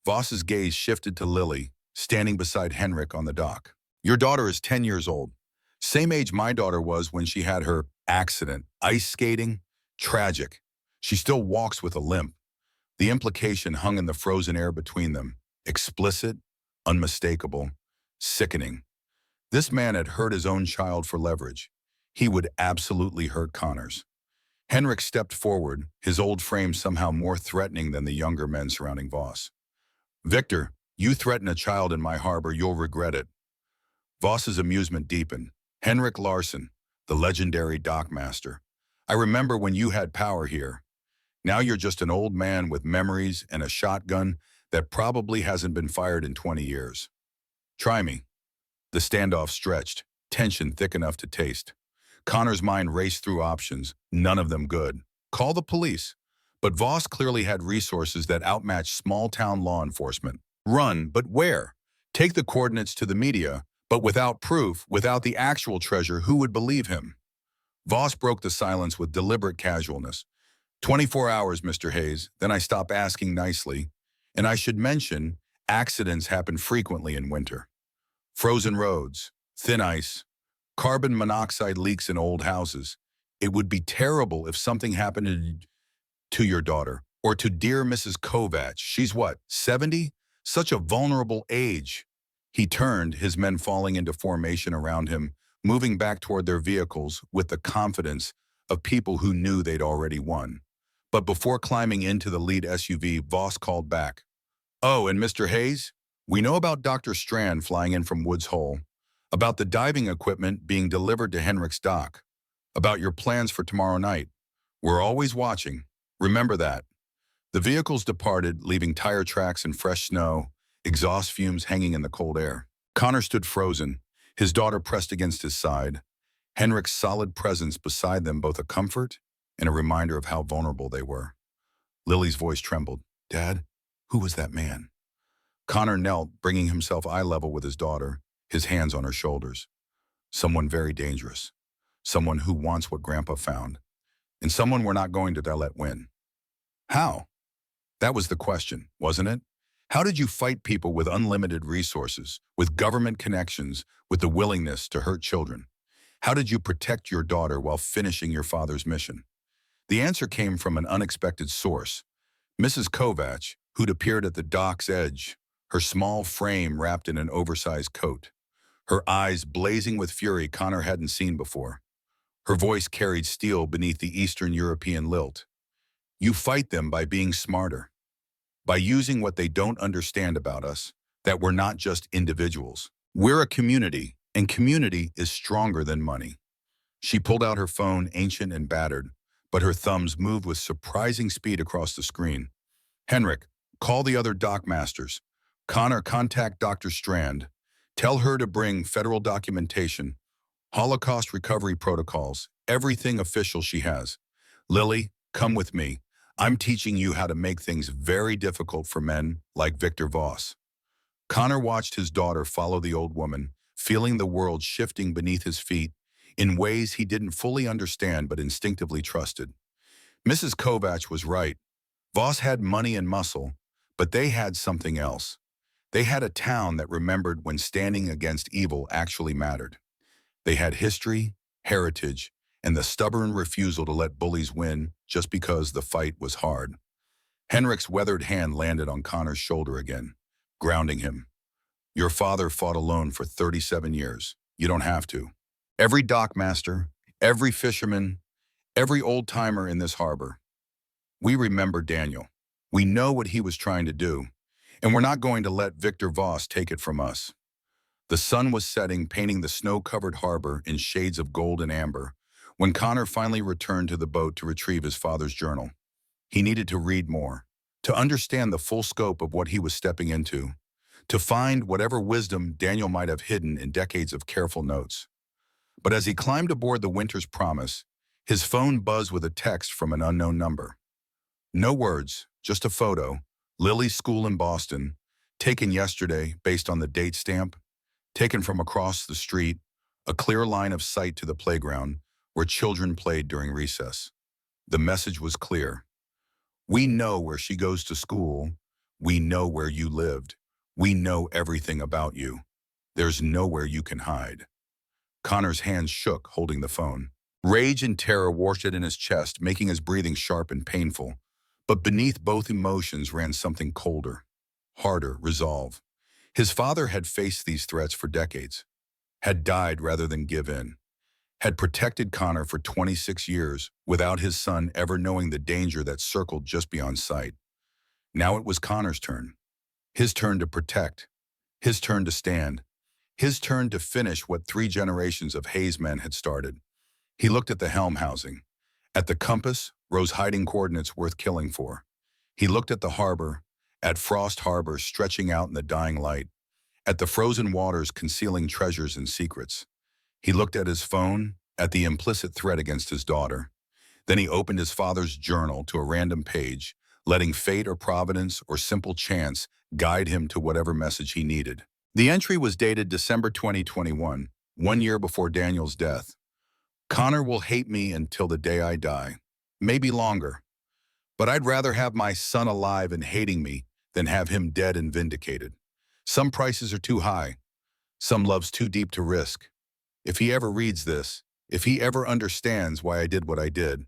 Voss's gaze shifted to Lily, standing beside Henrik on the dock. "Your daughter is 10 years old. Same age my daughter was when she had her accident. Ice skating? Tragic. She still walks with a limp." The implication hung in the frozen air between them. Explicit, unmistakable, sickening. This man had hurt his own child for leverage. He would absolutely hurt Connor's. Henrik stepped forward, his old frame somehow more threatening than the younger men surrounding Voss. "Victor, you threaten a child in my harbor, you'll regret it." Voss's amusement deepened. "Henrik Larsson, the legendary dockmaster. I remember when you had power here. Now you're just an old man with memories and a shotgun that probably hasn't been fired in 20 years. Try me." The standoff stretched, tension thick enough to taste. Connor's mind raced through options, none of them good. Call the police. But Voss clearly had resources that outmatched small-town law enforcement. Run, but where? Take the coordinates to the media, but without proof, without the actual treasure, who would believe him? Voss broke the silence with deliberate casualness. 24 hours, Mr. Hayes, then I stop asking nicely. And I should mention, accidents happen frequently in winter. Frozen roads, thin ice, carbon monoxide leaks in old houses. It would be terrible if something happened to your daughter, or to dear Mrs. Kovach. She's what, 70? Such a vulnerable age. He turned, his men falling into formation around him, moving back toward their vehicles with the confidence of people who knew they'd already won. But before climbing into the lead SUV, Voss called back. "Oh, and Mr. Hayes, we know about Dr. Strand flying in from Woods Hole, about the diving equipment being delivered to Henrik's dock, about your plans for tomorrow night. We're always watching. Remember that." The vehicles departed, leaving tire tracks and fresh snow, exhaust fumes hanging in the cold air. Connor stood frozen, his daughter pressed against his side. Henrik's solid presence beside them both a comfort and a reminder of how vulnerable they were. Lily's voice trembled. "Dad, who was that man?" Connor knelt, bringing himself eye level with his daughter, his hands on her shoulders. "Someone very dangerous. Someone who wants what Grandpa found. And someone we're not going to let win." How? That was the question, wasn't it? How did you fight people with unlimited resources, with government connections, with the willingness to hurt children? How did you protect your daughter while finishing your father's mission? The answer came from an unexpected source. Mrs. Kovach, who'd appeared at the dock's edge, her small frame wrapped in an oversized coat, her eyes blazing with fury Connor hadn't seen before. Her voice carried steel beneath the Eastern European lilt. "You fight them by being smarter, by using what they don't understand about us, that we're not just individuals. We're a community, and community is stronger than money." She pulled out her phone, ancient and battered, but her thumbs moved with surprising speed across the screen. "Henrik, call the other dock masters. Connor, contact Dr. Strand. Tell her to bring federal documentation, Holocaust recovery protocols, everything official she has. Lily, come with me. I'm teaching you how to make things very difficult for men like Victor Voss." Connor watched his daughter follow the old woman, feeling the world shifting beneath his feet in ways he didn't fully understand but instinctively trusted. Mrs. Kovach was right. Voss had money and muscle, but they had something else. They had a town that remembered when standing against evil actually mattered. They had history, heritage, and the stubborn refusal to let bullies win just because the fight was hard. Henrik's weathered hand landed on Connor's shoulder again, grounding him. "Your father fought alone for 37 years. You don't have to. Every dockmaster, every fisherman, every old-timer in this harbor. We remember Daniel. We know what he was trying to do, and we're not going to let Victor Voss take it from us." The sun was setting, painting the snow-covered harbor in shades of gold and amber, when Connor finally returned to the boat to retrieve his father's journal. He needed to read more, to understand the full scope of what he was stepping into, to find whatever wisdom Daniel might have hidden in decades of careful notes. But as he climbed aboard the Winter's Promise, his phone buzzed with a text from an unknown number. No words, just a photo, Lily's school in Boston, taken yesterday based on the date stamp, taken from across the street, a clear line of sight to the playground where children played during recess. The message was clear. "We know where she goes to school. We know where you lived. We know everything about you. There's nowhere you can hide." Connor's hands shook, holding the phone. Rage and terror washed it in his chest, making his breathing sharp and painful. But beneath both emotions ran something colder, harder, resolve. His father had faced these threats for decades, had died rather than give in, had protected Connor for 26 years without his son ever knowing the danger that circled just beyond sight. Now it was Connor's turn. His turn to protect, his turn to stand, his turn to finish what 3 generations of Hayes men had started. He looked at the helm housing. At the compass rose hiding coordinates worth killing for. He looked at the harbor, at Frost Harbor stretching out in the dying light, at the frozen waters concealing treasures and secrets. He looked at his phone, at the implicit threat against his daughter. Then he opened his father's journal to a random page, letting fate or providence or simple chance guide him to whatever message he needed. The entry was dated December 2021, 1 year before Daniel's death. "Connor will hate me until the day I die. Maybe longer. But I'd rather have my son alive and hating me than have him dead and vindicated. Some prices are too high. Some love's too deep to risk. If he ever reads this, if he ever understands why I did what I did,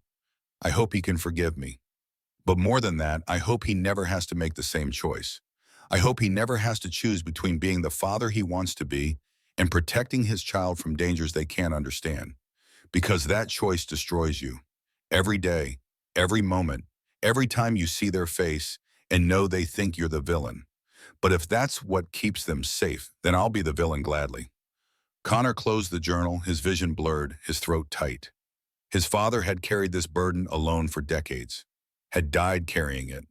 I hope he can forgive me. But more than that, I hope he never has to make the same choice. I hope he never has to choose between being the father he wants to be and protecting his child from dangers they can't understand. Because that choice destroys you. Every day, every moment, every time you see their face and know they think you're the villain. But if that's what keeps them safe, then I'll be the villain gladly." Connor closed the journal, his vision blurred, his throat tight. His father had carried this burden alone for decades, had died carrying it,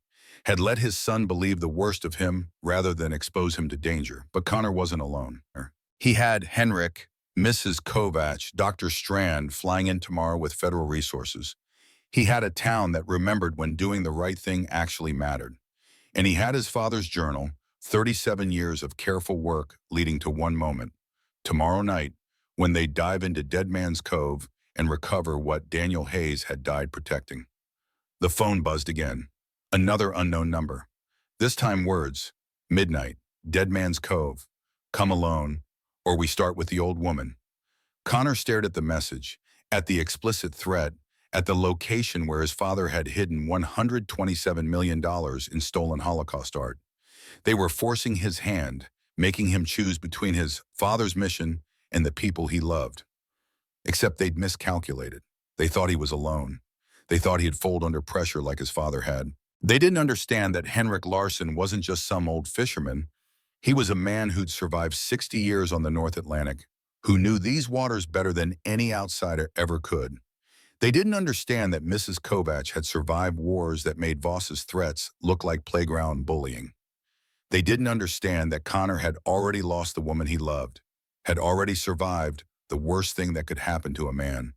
had let his son believe the worst of him rather than expose him to danger. But Connor wasn't alone. He had Henrik, Mrs. Kovach, Dr. Strand flying in tomorrow with federal resources. He had a town that remembered when doing the right thing actually mattered. And he had his father's journal, 37 years of careful work leading to one moment. Tomorrow night, when they dive into Dead Man's Cove and recover what Daniel Hayes had died protecting. The phone buzzed again. Another unknown number. This time words, midnight, Dead Man's Cove, come alone, or we start with the old woman. Connor stared at the message, at the explicit threat, at the location where his father had hidden $127 million in stolen Holocaust art. They were forcing his hand, making him choose between his father's mission and the people he loved. Except they'd miscalculated. They thought he was alone. They thought he'd fold under pressure like his father had. They didn't understand that Henrik Larsson wasn't just some old fisherman. He was a man who'd survived 60 years on the North Atlantic, who knew these waters better than any outsider ever could. They didn't understand that Mrs. Kovach had survived wars that made Voss's threats look like playground bullying. They didn't understand that Connor had already lost the woman he loved, had already survived the worst thing that could happen to a man,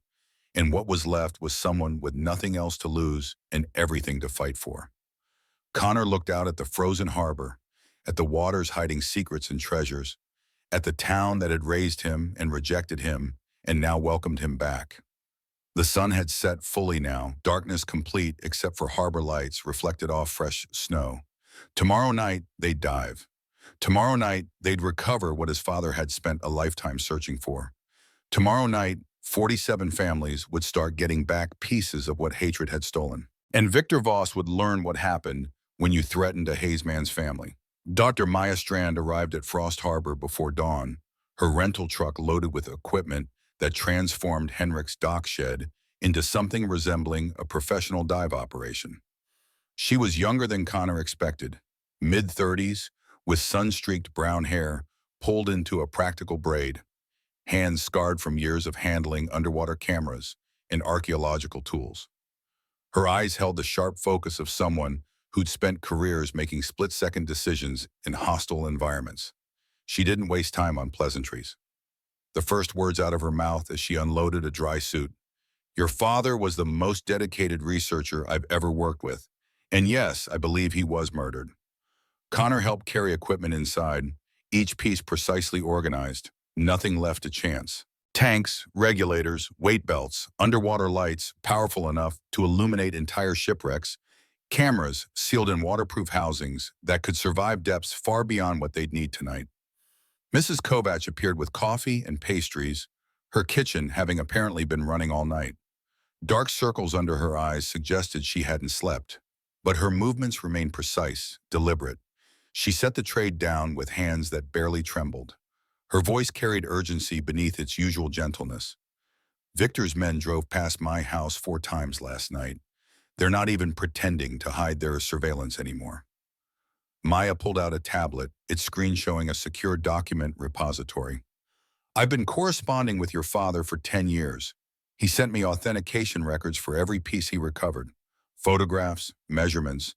and what was left was someone with nothing else to lose and everything to fight for. Connor looked out at the frozen harbor, at the waters hiding secrets and treasures, at the town that had raised him and rejected him and now welcomed him back. The sun had set fully now, darkness complete except for harbor lights reflected off fresh snow. Tomorrow night, they'd dive. Tomorrow night, they'd recover what his father had spent a lifetime searching for. Tomorrow night, 47 families would start getting back pieces of what hatred had stolen. And Victor Voss would learn what happened when you threatened a Hayes man's family. Dr. Maya Strand arrived at Frost Harbor before dawn, her rental truck loaded with equipment that transformed Henrik's dock shed into something resembling a professional dive operation. She was younger than Connor expected, mid-30s, with sun-streaked brown hair pulled into a practical braid, hands scarred from years of handling underwater cameras and archaeological tools. Her eyes held the sharp focus of someone who'd spent careers making split-second decisions in hostile environments. She didn't waste time on pleasantries. The first words out of her mouth as she unloaded a dry suit. Your father was the most dedicated researcher I've ever worked with. And yes, I believe he was murdered. Connor helped carry equipment inside, each piece precisely organized, nothing left to chance. Tanks, regulators, weight belts, underwater lights powerful enough to illuminate entire shipwrecks, cameras sealed in waterproof housings that could survive depths far beyond what they'd need tonight. Mrs. Kovach appeared with coffee and pastries, her kitchen having apparently been running all night. Dark circles under her eyes suggested she hadn't slept, but her movements remained precise, deliberate. She set the tray down with hands that barely trembled. Her voice carried urgency beneath its usual gentleness. Victor's men drove past my house 4 times last night. They're not even pretending to hide their surveillance anymore. Maya pulled out a tablet, its screen showing a secure document repository. I've been corresponding with your father for 10 years. He sent me authentication records for every piece he recovered. Photographs, measurements,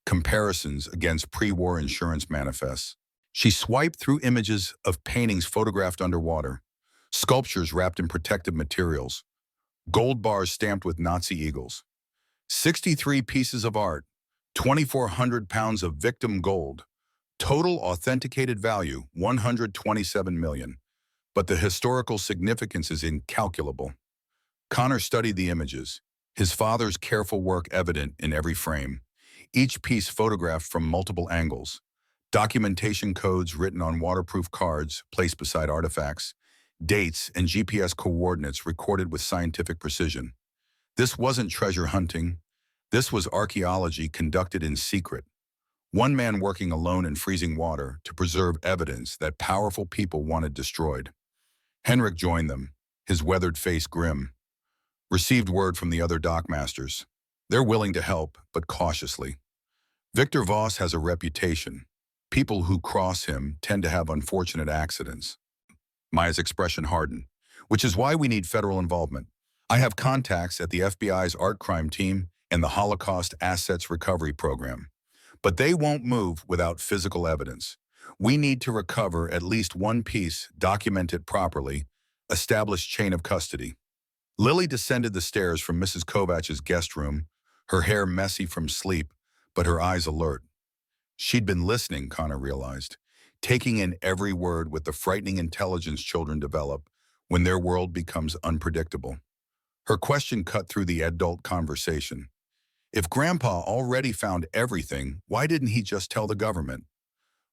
comparisons against pre-war insurance manifests. She swiped through images of paintings photographed underwater, sculptures wrapped in protective materials, gold bars stamped with Nazi eagles. 63 pieces of art, 2,400 pounds of victim gold, total authenticated value, 127 million. But the historical significance is incalculable. Connor studied the images, his father's careful work evident in every frame, each piece photographed from multiple angles, documentation codes written on waterproof cards placed beside artifacts, dates and GPS coordinates recorded with scientific precision. This wasn't treasure hunting. This was archaeology conducted in secret. One man working alone in freezing water to preserve evidence that powerful people wanted destroyed. Henrik joined them, his weathered face grim. Received word from the other dockmasters. They're willing to help, but cautiously. Victor Voss has a reputation. People who cross him tend to have unfortunate accidents. Maya's expression hardened, which is why we need federal involvement. I have contacts at the FBI's art crime team and the Holocaust Assets Recovery Program. But they won't move without physical evidence. We need to recover at least one piece, document it properly, Established chain of custody. Lily descended the stairs from Mrs. Kovach's guest room, her hair messy from sleep, but her eyes alert. She'd been listening, Connor realized, taking in every word with the frightening intelligence children develop when their world becomes unpredictable. Her question cut through the adult conversation. If Grandpa already found everything, why didn't he just tell the government?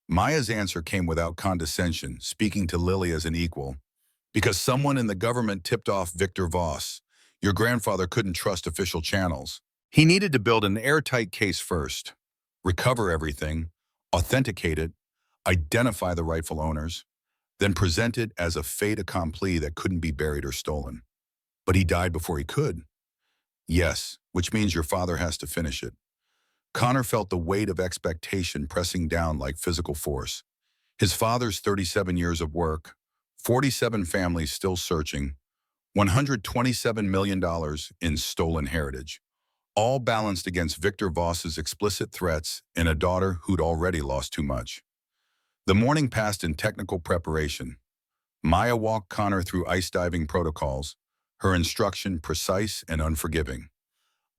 Maya's answer came without condescension, speaking to Lily as an equal. Because someone in the government tipped off Victor Voss. Your grandfather couldn't trust official channels. He needed to build an airtight case first, recover everything, authenticate it, identify the rightful owners, then present it as a fait accompli that couldn't be buried or stolen. But he died before he could. Yes, which means your father has to finish it. Connor felt the weight of expectation pressing down like physical force. His father's 37 years of work, 47 families still searching, $127 million in stolen heritage, all balanced against Victor Voss's explicit threats and a daughter who'd already lost too much. The morning passed in technical preparation. Maya walked Connor through ice diving protocols, her instruction precise and unforgiving.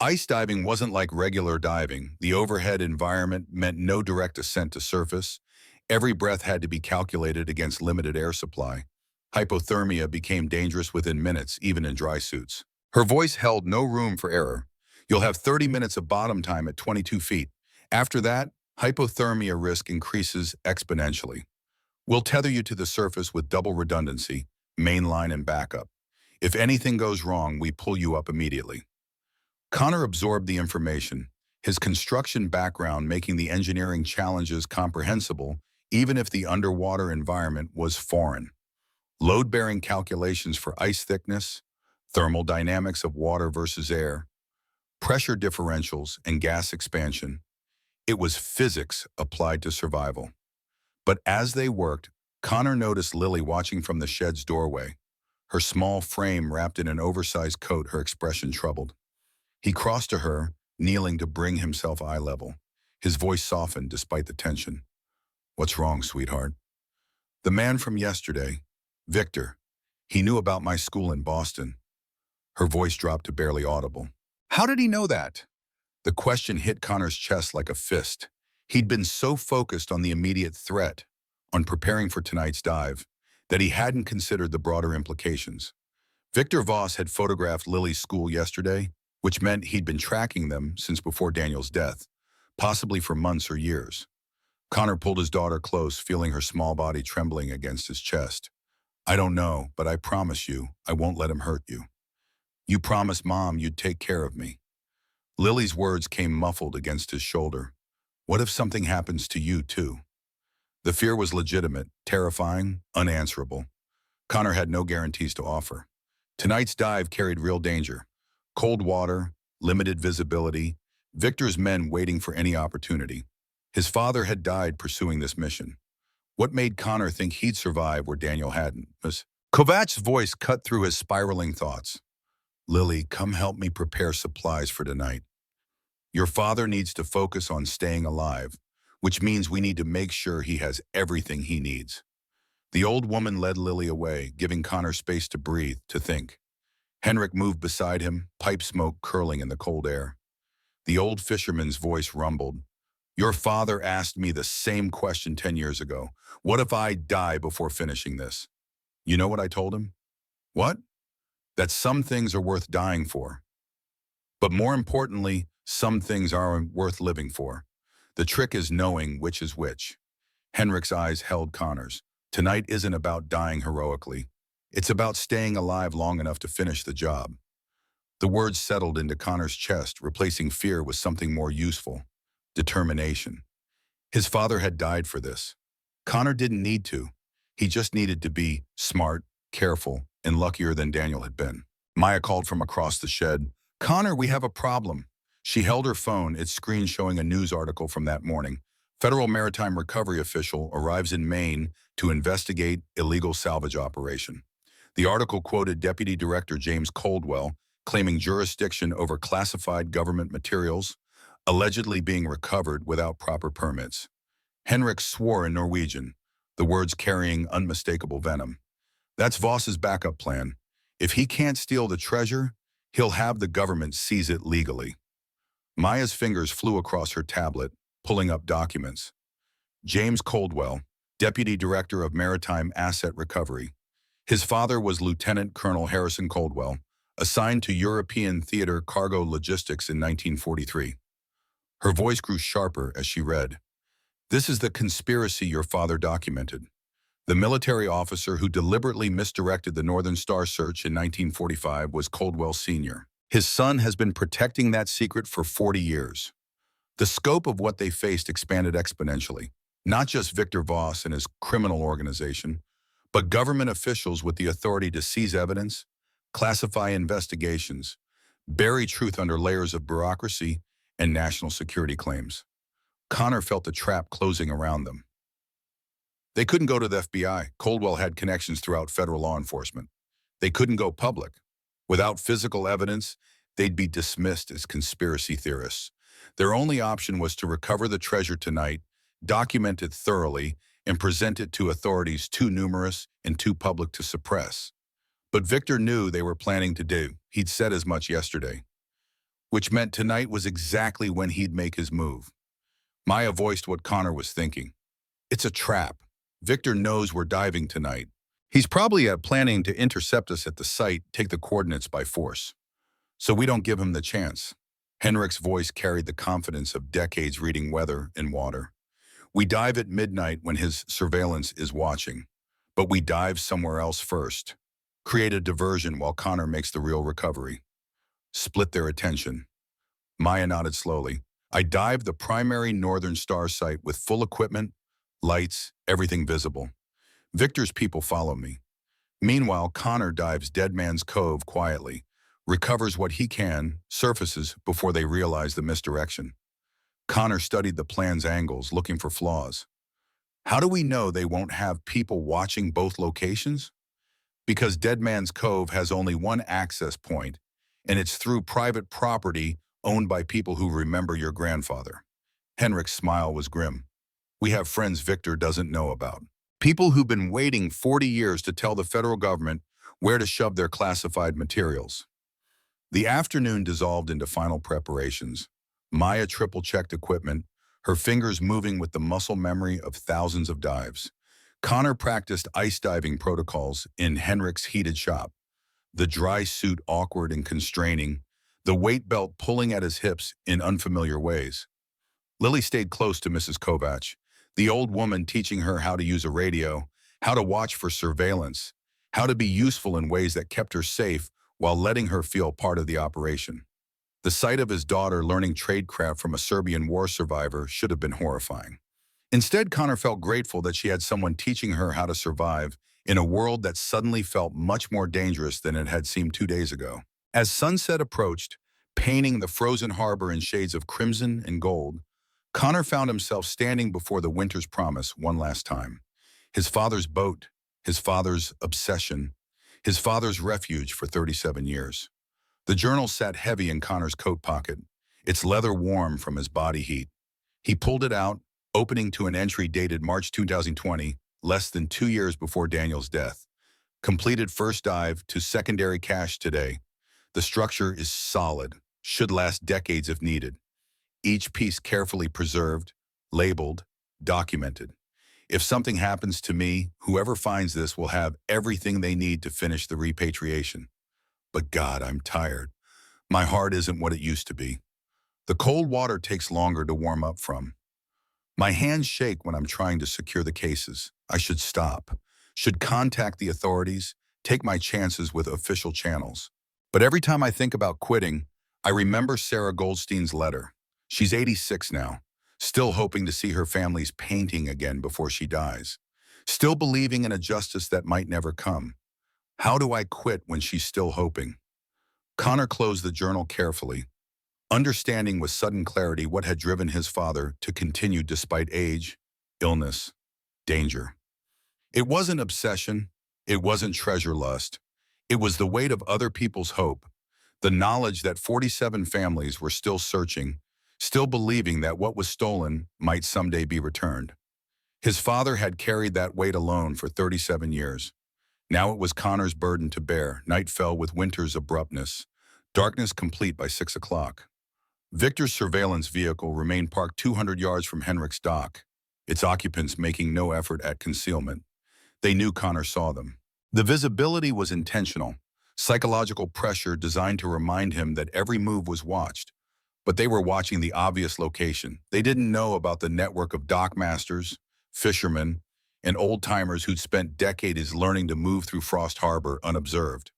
Ice diving wasn't like regular diving. The overhead environment meant no direct ascent to surface. Every breath had to be calculated against limited air supply. Hypothermia became dangerous within minutes, even in dry suits. Her voice held no room for error. You'll have 30 minutes of bottom time at 22 feet. After that, hypothermia risk increases exponentially. We'll tether you to the surface with double redundancy, mainline and backup. If anything goes wrong, we pull you up immediately. Connor absorbed the information, his construction background making the engineering challenges comprehensible, even if the underwater environment was foreign. Load-bearing calculations for ice thickness, thermal dynamics of water versus air, pressure differentials, and gas expansion. It was physics applied to survival. But as they worked, Connor noticed Lily watching from the shed's doorway. Her small frame wrapped in an oversized coat, her expression troubled. He crossed to her, kneeling to bring himself eye level. His voice softened despite the tension. What's wrong, sweetheart? The man from yesterday, Victor. He knew about my school in Boston. Her voice dropped to barely audible. How did he know that? The question hit Connor's chest like a fist. He'd been so focused on the immediate threat, on preparing for tonight's dive, that he hadn't considered the broader implications. Victor Voss had photographed Lily's school yesterday, which meant he'd been tracking them since before Daniel's death, possibly for months or years. Connor pulled his daughter close, feeling her small body trembling against his chest. I don't know, but I promise you, I won't let him hurt you. You promised Mom you'd take care of me. Lily's words came muffled against his shoulder. What if something happens to you, too? The fear was legitimate, terrifying, unanswerable. Connor had no guarantees to offer. Tonight's dive carried real danger. Cold water, limited visibility, Victor's men waiting for any opportunity. His father had died pursuing this mission. What made Connor think he'd survive where Daniel hadn't? Kovach's voice cut through his spiraling thoughts. Lily, come help me prepare supplies for tonight. Your father needs to focus on staying alive, which means we need to make sure he has everything he needs. The old woman led Lily away, giving Connor space to breathe, to think. Henrik moved beside him, pipe smoke curling in the cold air. The old fisherman's voice rumbled. Your father asked me the same question 10 years ago. What if I die before finishing this? You know what I told him? What? That some things are worth dying for. But more importantly, some things aren't worth living for. The trick is knowing which is which. Henrik's eyes held Connor's. Tonight isn't about dying heroically. It's about staying alive long enough to finish the job. The words settled into Connor's chest, replacing fear with something more useful. Determination. His father had died for this. Connor didn't need to. He just needed to be smart, careful, and luckier than Daniel had been. Maya called from across the shed. Connor, we have a problem. She held her phone, its screen showing a news article from that morning. Federal Maritime Recovery official arrives in Maine to investigate illegal salvage operation. The article quoted Deputy Director James Coldwell, claiming jurisdiction over classified government materials, allegedly being recovered without proper permits. Henrik swore in Norwegian, the words carrying unmistakable venom. That's Voss's backup plan. If he can't steal the treasure, he'll have the government seize it legally. Maya's fingers flew across her tablet, pulling up documents. James Coldwell, Deputy Director of Maritime Asset Recovery. His father was Lieutenant Colonel Harrison Coldwell, assigned to European Theater Cargo Logistics in 1943. Her voice grew sharper as she read. This is the conspiracy your father documented. The military officer who deliberately misdirected the Northern Star search in 1945 was Coldwell Sr. His son has been protecting that secret for 40 years. The scope of what they faced expanded exponentially. Not just Victor Voss and his criminal organization, but government officials with the authority to seize evidence, classify investigations, bury truth under layers of bureaucracy and national security claims. Connor felt the trap closing around them. They couldn't go to the FBI. Coldwell had connections throughout federal law enforcement. They couldn't go public. Without physical evidence, they'd be dismissed as conspiracy theorists. Their only option was to recover the treasure tonight, document it thoroughly, and present it to authorities too numerous and too public to suppress. But Victor knew they were planning to do. He'd said as much yesterday. Which meant tonight was exactly when he'd make his move. Maya voiced what Connor was thinking. It's a trap. Victor knows we're diving tonight. He's probably planning to intercept us at the site, take the coordinates by force. So we don't give him the chance. Henrik's voice carried the confidence of decades reading weather and water. We dive at midnight when his surveillance is watching. But we dive somewhere else first. Create a diversion while Connor makes the real recovery. Split their attention. Maya nodded slowly. I dive the primary Northern Star site with full equipment, lights, everything visible. Victor's people follow me. Meanwhile, Connor dives Dead Man's Cove quietly, recovers what he can, surfaces before they realize the misdirection. Connor studied the plan's angles, looking for flaws. How do we know they won't have people watching both locations? Because Dead Man's Cove has only one access point, and it's through private property owned by people who remember your grandfather. Henrik's smile was grim. We have friends Victor doesn't know about. People who've been waiting 40 years to tell the federal government where to shove their classified materials. The afternoon dissolved into final preparations. Maya triple-checked equipment, her fingers moving with the muscle memory of thousands of dives. Connor practiced ice diving protocols in Henrik's heated shop. The dry suit awkward and constraining, the weight belt pulling at his hips in unfamiliar ways. Lily stayed close to Mrs. Kovach, the old woman teaching her how to use a radio, how to watch for surveillance, how to be useful in ways that kept her safe while letting her feel part of the operation. The sight of his daughter learning tradecraft from a Serbian war survivor should have been horrifying. Instead, Connor felt grateful that she had someone teaching her how to survive in a world that suddenly felt much more dangerous than it had seemed 2 days ago. As sunset approached, painting the frozen harbor in shades of crimson and gold, Connor found himself standing before the Winter's Promise one last time. His father's boat, his father's obsession, his father's refuge for 37 years. The journal sat heavy in Connor's coat pocket, its leather warm from his body heat. He pulled it out, opening to an entry dated March 2020, less than 2 years before Daniel's death. Completed first dive to secondary cache today. The structure is solid, should last decades if needed. Each piece carefully preserved, labeled, documented. If something happens to me, whoever finds this will have everything they need to finish the repatriation. But God, I'm tired. My heart isn't what it used to be. The cold water takes longer to warm up from. My hands shake when I'm trying to secure the cases. I should stop, should contact the authorities, take my chances with official channels. But every time I think about quitting, I remember Sarah Goldstein's letter. She's 86 now, still hoping to see her family's painting again before she dies, still believing in a justice that might never come. How do I quit when she's still hoping? Connor closed the journal carefully, understanding with sudden clarity what had driven his father to continue despite age, illness, danger. It wasn't obsession, it wasn't treasure lust. It was the weight of other people's hope, the knowledge that 47 families were still searching, still believing that what was stolen might someday be returned. His father had carried that weight alone for 37 years. Now it was Connor's burden to bear. Night fell with winter's abruptness. Darkness complete by 6 o'clock. Victor's surveillance vehicle remained parked 200 yards from Henrik's dock, its occupants making no effort at concealment. They knew Connor saw them. The visibility was intentional, psychological pressure designed to remind him that every move was watched. But they were watching the obvious location. They didn't know about the network of dockmasters, fishermen, and old-timers who'd spent decades learning to move through Frost Harbor unobserved.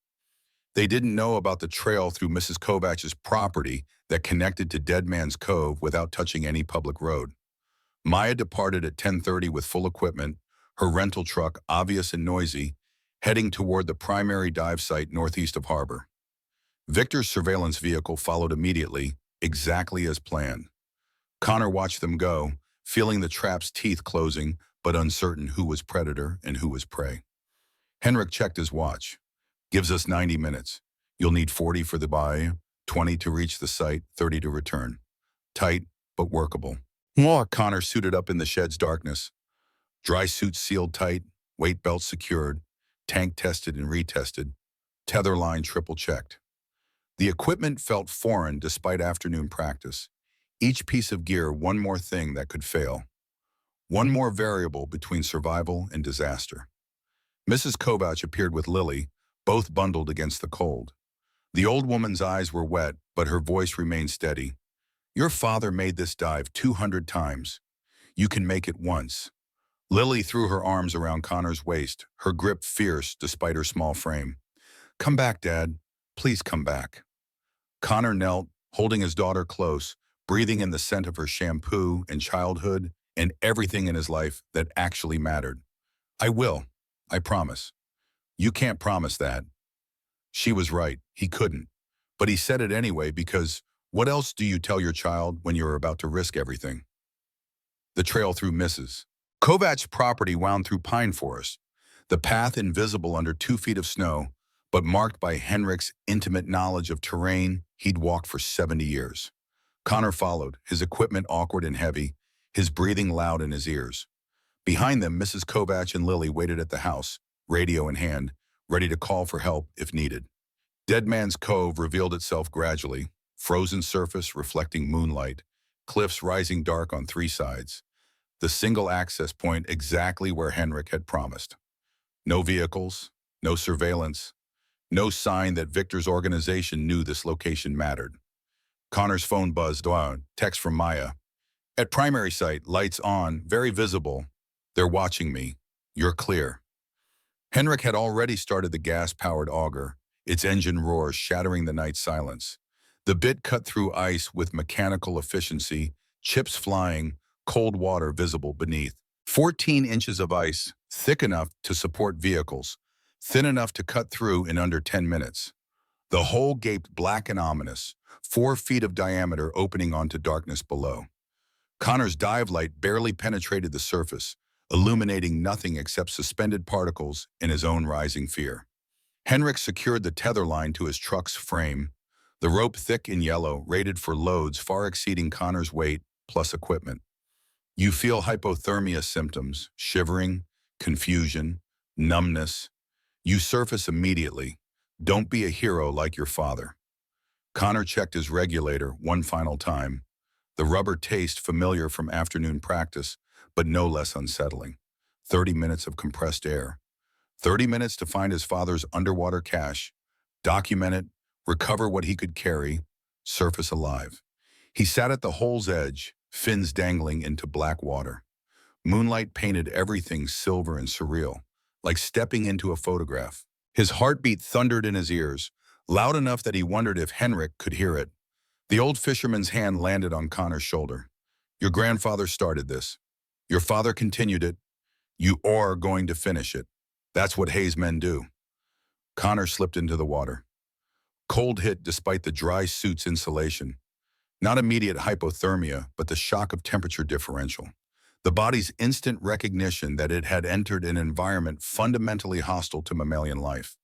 They didn't know about the trail through Mrs. Kovach's property that connected to Dead Man's Cove without touching any public road. Maya departed at 10:30 with full equipment, her rental truck obvious and noisy, heading toward the primary dive site northeast of harbor. Victor's surveillance vehicle followed immediately, exactly as planned. Connor watched them go, feeling the trap's teeth closing, but uncertain who was predator and who was prey. Henrik checked his watch. Gives us 90 minutes. You'll need 40 for the buy, 20 to reach the site, 30 to return. Tight, but workable. Connor suited up in the shed's darkness. Dry suits sealed tight, weight belts secured, tank tested and retested, tether line triple-checked. The equipment felt foreign despite afternoon practice. Each piece of gear one more thing that could fail. One more variable between survival and disaster. Mrs. Kovach appeared with Lily, both bundled against the cold. The old woman's eyes were wet, but her voice remained steady. Your father made this dive 200 times. You can make it once. Lily threw her arms around Connor's waist, her grip fierce despite her small frame. Come back, Dad. Please come back. Connor knelt, holding his daughter close, breathing in the scent of her shampoo and childhood and everything in his life that actually mattered. I will. I promise. You can't promise that. She was right. He couldn't. But he said it anyway because what else do you tell your child when you're about to risk everything? The trail through Mrs. Kovach's property wound through pine forest, the path invisible under 2 feet of snow, but marked by Henrik's intimate knowledge of terrain he'd walked for 70 years. Connor followed, his equipment awkward and heavy, his breathing loud in his ears. Behind them, Mrs. Kovach and Lily waited at the house, radio in hand, ready to call for help if needed. Dead Man's Cove revealed itself gradually, frozen surface reflecting moonlight, cliffs rising dark on 3 sides. The single access point exactly where Henrik had promised. No vehicles, no surveillance, no sign that Victor's organization knew this location mattered. Connor's phone buzzed on, text from Maya. At primary site, lights on, very visible. They're watching me. You're clear. Henrik had already started the gas-powered auger, its engine roars shattering the night silence. The bit cut through ice with mechanical efficiency, chips flying, cold water visible beneath. 14 inches of ice, thick enough to support vehicles, thin enough to cut through in under 10 minutes. The hole gaped black and ominous, 4 feet of diameter opening onto darkness below. Connor's dive light barely penetrated the surface, illuminating nothing except suspended particles and his own rising fear. Henrik secured the tether line to his truck's frame, the rope thick and yellow, rated for loads far exceeding Connor's weight plus equipment. You feel hypothermia symptoms, shivering, confusion, numbness. You surface immediately. Don't be a hero like your father. Connor checked his regulator one final time, the rubber taste familiar from afternoon practice, but no less unsettling. 30 minutes of compressed air. 30 minutes to find his father's underwater cache, document it, recover what he could carry, surface alive. He sat at the hole's edge, fins dangling into black water. Moonlight painted everything silver and surreal, like stepping into a photograph. His heartbeat thundered in his ears, loud enough that he wondered if Henrik could hear it. The old fisherman's hand landed on Connor's shoulder. Your grandfather started this. Your father continued it. You are going to finish it. That's what Hayes men do. Connor slipped into the water. Cold hit despite the dry suit's insulation. Not immediate hypothermia, but the shock of temperature differential. The body's instant recognition that it had entered an environment fundamentally hostile to mammalian life.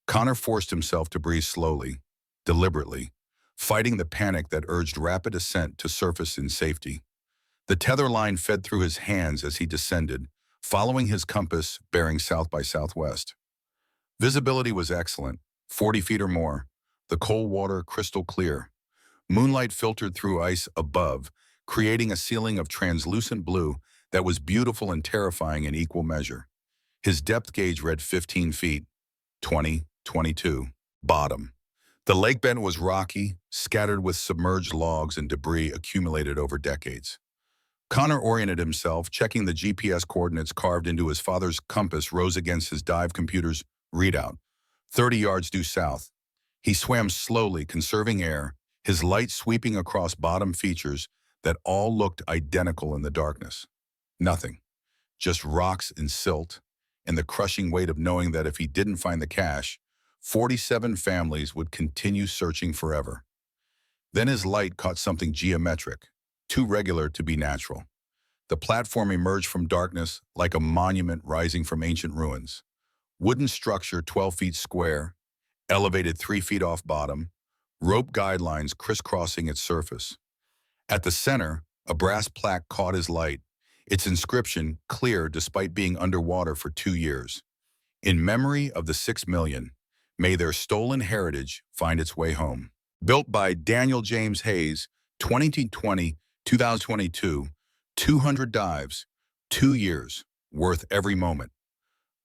Connor forced himself to breathe slowly, deliberately, fighting the panic that urged rapid ascent to surface in safety. The tether line fed through his hands as he descended, following his compass bearing south by southwest. Visibility was excellent, 40 feet or more. The cold water crystal clear. Moonlight filtered through ice above, creating a ceiling of translucent blue that was beautiful and terrifying in equal measure. His depth gauge read 15 feet, 20, 22. Bottom. The lake bed was rocky, scattered with submerged logs and debris accumulated over decades. Connor oriented himself, checking the GPS coordinates carved into his father's compass rose against his dive computer's readout. 30 yards due south. He swam slowly, conserving air, his light sweeping across bottom features that all looked identical in the darkness. Nothing. Just rocks and silt, and the crushing weight of knowing that if he didn't find the cache, 47 families would continue searching forever. Then his light caught something geometric, too regular to be natural. The platform emerged from darkness like a monument rising from ancient ruins. Wooden structure 12 feet square, elevated 3 feet off bottom, rope guidelines crisscrossing its surface. At the center, a brass plaque caught his light, its inscription clear despite being underwater for 2 years. In memory of the 6 million, may their stolen heritage find its way home. Built by Daniel James Hayes, 2020-2022, 200 dives, 2 years, worth every moment.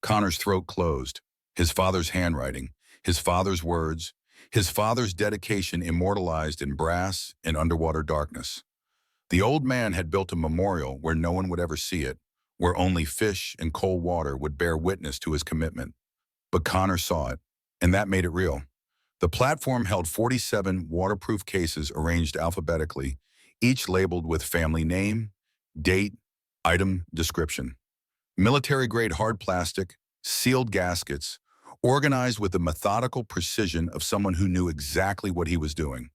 Connor's throat closed, his father's handwriting, his father's words, his father's dedication immortalized in brass and underwater darkness. The old man had built a memorial where no one would ever see it, where only fish and cold water would bear witness to his commitment. But Connor saw it, and that made it real. The platform held 47 waterproof cases arranged alphabetically, each labeled with family name, date, item, description. Military-grade hard plastic, sealed gaskets, organized with the methodical precision of someone who knew exactly what he was doing.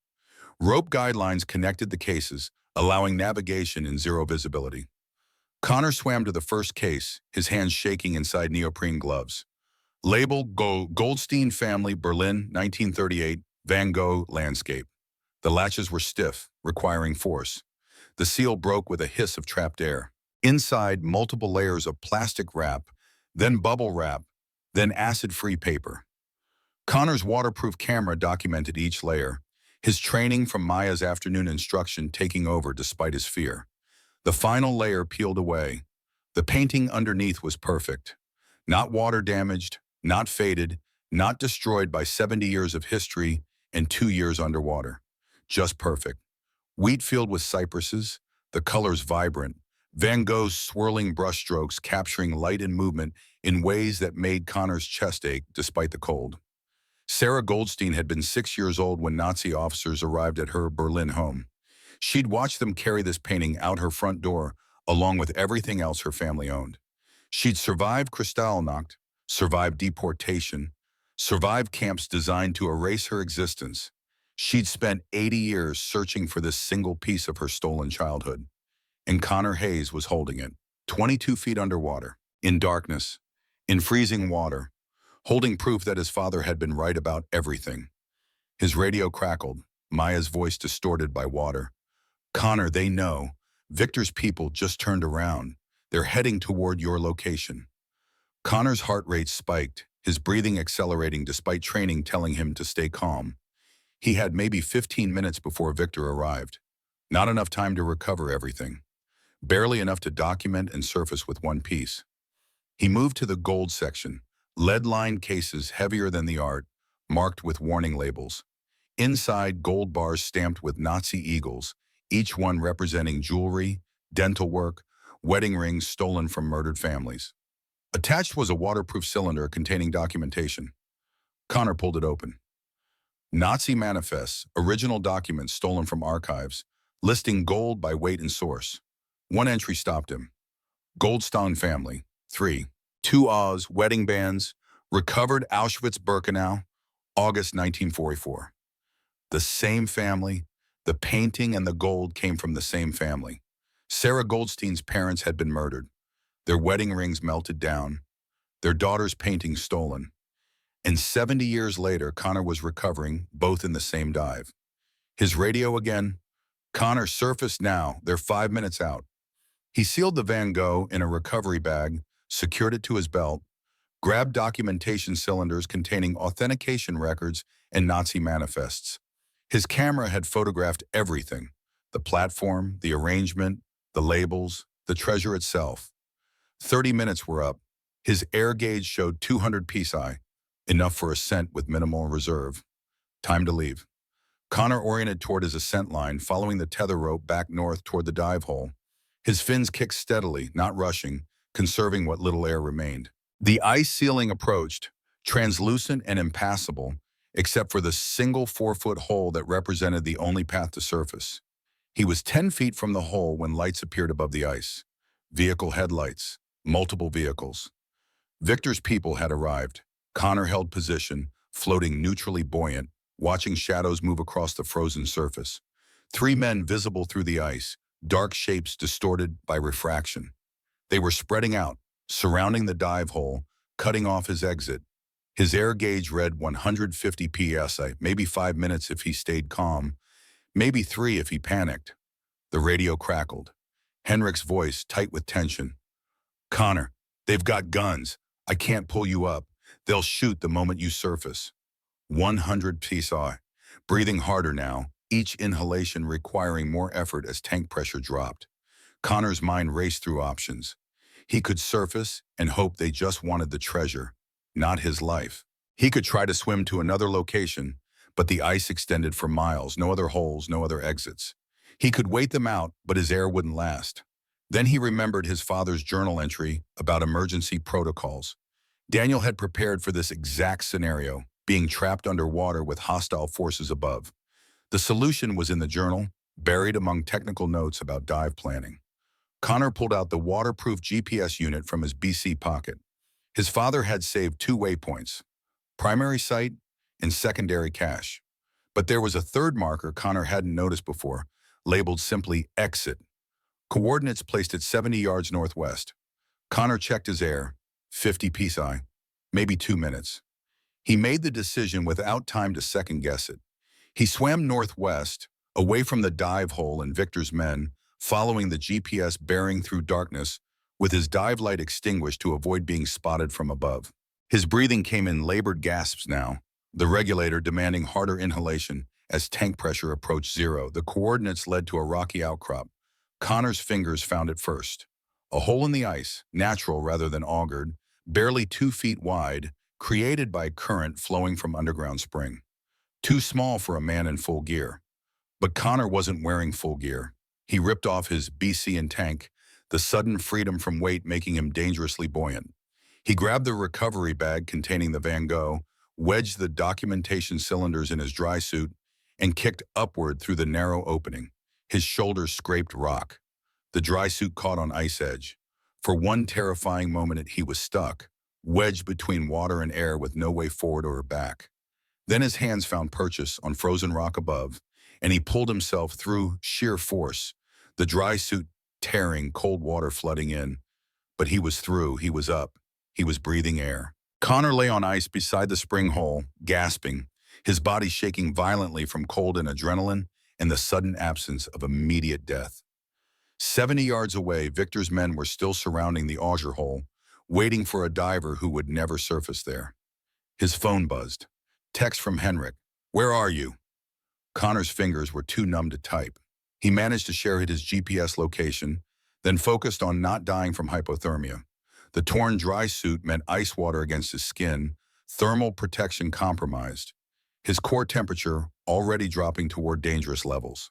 Rope guidelines connected the cases, allowing navigation in zero visibility. Connor swam to the first case, his hands shaking inside neoprene gloves. Label Goldstein Family, Berlin, 1938, Van Gogh landscape. The latches were stiff, requiring force. The seal broke with a hiss of trapped air. Inside, multiple layers of plastic wrap, then bubble wrap, then acid-free paper. Connor's waterproof camera documented each layer, his training from Maya's afternoon instruction taking over despite his fear. The final layer peeled away. The painting underneath was perfect. Not water damaged, not faded, not destroyed by 70 years of history and 2 years underwater. Just perfect. Wheat field with cypresses, the colors vibrant, Van Gogh's swirling brushstrokes capturing light and movement in ways that made Connor's chest ache despite the cold. Sarah Goldstein had been 6 years old when Nazi officers arrived at her Berlin home. She'd watched them carry this painting out her front door, along with everything else her family owned. She'd survived Kristallnacht, survived deportation, survived camps designed to erase her existence. She'd spent 80 years searching for this single piece of her stolen childhood. And Connor Hayes was holding it, 22 feet underwater, in darkness, in freezing water, holding proof that his father had been right about everything. His radio crackled, Maya's voice distorted by water. Connor, they know. Victor's people just turned around. They're heading toward your location. Connor's heart rate spiked, his breathing accelerating despite training telling him to stay calm. He had maybe 15 minutes before Victor arrived. Not enough time to recover everything. Barely enough to document and surface with one piece. He moved to the gold section, lead-lined cases heavier than the art, marked with warning labels. Inside, gold bars stamped with Nazi eagles, each one representing jewelry, dental work, wedding rings stolen from murdered families. Attached was a waterproof cylinder containing documentation. Connor pulled it open. Nazi manifests, original documents stolen from archives, listing gold by weight and source. One entry stopped him. Goldstein family, 3. 2 Oz, wedding bands, recovered Auschwitz-Birkenau, August 1944. The same family, the painting and the gold came from the same family. Sarah Goldstein's parents had been murdered, their wedding rings melted down, their daughter's painting stolen. And 70 years later, Connor was recovering, both in the same dive. His radio again. Connor, surfaced now, they're 5 minutes out. He sealed the Van Gogh in a recovery bag, secured it to his belt, grabbed documentation cylinders containing authentication records and Nazi manifests. His camera had photographed everything: the platform, the arrangement, the labels, the treasure itself. 30 minutes were up. His air gauge showed 200 psi, enough for ascent with minimal reserve. Time to leave. Connor oriented toward his ascent line, following the tether rope back north toward the dive hole. His fins kicked steadily, not rushing, conserving what little air remained. The ice ceiling approached, translucent and impassable, except for the single 4-foot hole that represented the only path to surface. He was 10 feet from the hole when lights appeared above the ice. Vehicle headlights, multiple vehicles. Victor's people had arrived. Connor held position, floating neutrally buoyant, watching shadows move across the frozen surface. 3 men visible through the ice, dark shapes distorted by refraction. They were spreading out, surrounding the dive hole, cutting off his exit. His air gauge read 150 psi, maybe 5 minutes if he stayed calm, maybe 3 if he panicked. The radio crackled. Henrik's voice, tight with tension. "Connor, they've got guns. I can't pull you up. They'll shoot the moment you surface." 100 psi. Breathing harder now, each inhalation requiring more effort as tank pressure dropped. Connor's mind raced through options. He could surface and hope they just wanted the treasure, not his life. He could try to swim to another location, but the ice extended for miles, no other holes, no other exits. He could wait them out, but his air wouldn't last. Then he remembered his father's journal entry about emergency protocols. Daniel had prepared for this exact scenario, being trapped underwater with hostile forces above. The solution was in the journal, buried among technical notes about dive planning. Connor pulled out the waterproof GPS unit from his BC pocket. His father had saved 2 waypoints: primary site and secondary cache. But there was a third marker Connor hadn't noticed before, labeled simply exit. Coordinates placed at 70 yards northwest. Connor checked his air, 50 psi, maybe 2 minutes. He made the decision without time to second-guess it. He swam northwest, away from the dive hole and Victor's men, following the GPS bearing through darkness, with his dive light extinguished to avoid being spotted from above. His breathing came in labored gasps now, the regulator demanding harder inhalation as tank pressure approached 0. The coordinates led to a rocky outcrop. Connor's fingers found it first. A hole in the ice, natural rather than augured, barely 2 feet wide, created by current flowing from underground spring. Too small for a man in full gear. But Connor wasn't wearing full gear. He ripped off his BC and tank, the sudden freedom from weight making him dangerously buoyant. He grabbed the recovery bag containing the Van Gogh, wedged the documentation cylinders in his dry suit, and kicked upward through the narrow opening. His shoulders scraped rock. The dry suit caught on ice edge. For one terrifying moment he was stuck, wedged between water and air with no way forward or back. Then his hands found purchase on frozen rock above, and he pulled himself through sheer force, the dry suit tearing, cold water flooding in. But he was through, he was up, he was breathing air. Connor lay on ice beside the spring hole, gasping, his body shaking violently from cold and adrenaline and the sudden absence of immediate death. 70 yards away, Victor's men were still surrounding the auger hole, waiting for a diver who would never surface there. His phone buzzed. Text from Henrik. "Where are you?" Connor's fingers were too numb to type. He managed to share his GPS location, then focused on not dying from hypothermia. The torn dry suit meant ice water against his skin, thermal protection compromised. His core temperature already dropping toward dangerous levels.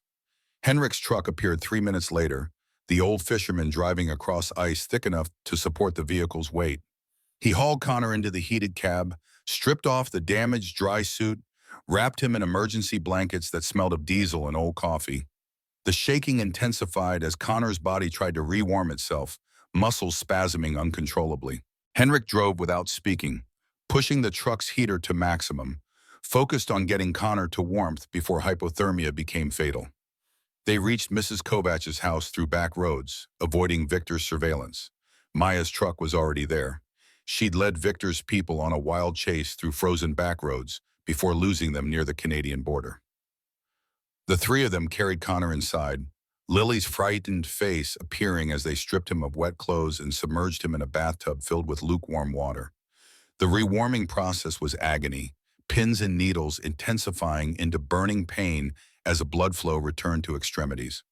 Henrik's truck appeared 3 minutes later, the old fisherman driving across ice thick enough to support the vehicle's weight. He hauled Connor into the heated cab, stripped off the damaged dry suit, wrapped him in emergency blankets that smelled of diesel and old coffee. The shaking intensified as Connor's body tried to rewarm itself, muscles spasming uncontrollably. Henrik drove without speaking, pushing the truck's heater to maximum, focused on getting Connor to warmth before hypothermia became fatal. They reached Mrs. Kovach's house through back roads, avoiding Victor's surveillance. Maya's truck was already there. She'd led Victor's people on a wild chase through frozen back roads before losing them near the Canadian border. The 3 of them carried Connor inside, Lily's frightened face appearing as they stripped him of wet clothes and submerged him in a bathtub filled with lukewarm water. The rewarming process was agony, pins and needles intensifying into burning pain as a blood flow returned to extremities.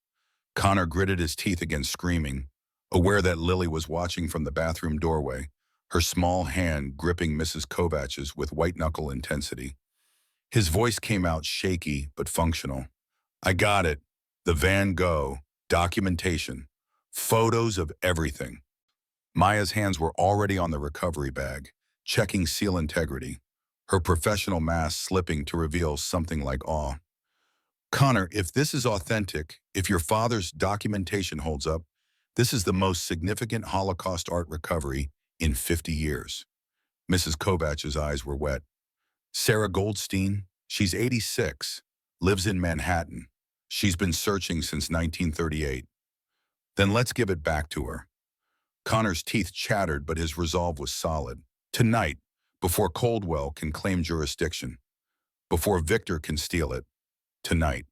Connor gritted his teeth against screaming, aware that Lily was watching from the bathroom doorway, her small hand gripping Mrs. Kovach's with white-knuckle intensity. His voice came out shaky but functional. I got it. The Van Gogh, documentation, photos of everything. Maya's hands were already on the recovery bag, checking seal integrity, her professional mask slipping to reveal something like awe. Connor, if this is authentic, if your father's documentation holds up, this is the most significant Holocaust art recovery in 50 years. Mrs. Kovach's eyes were wet. Sarah Goldstein, she's 86, lives in Manhattan. She's been searching since 1938. Then let's give it back to her. Connor's teeth chattered, but his resolve was solid. Tonight, before Coldwell can claim jurisdiction, before Victor can steal it, tonight.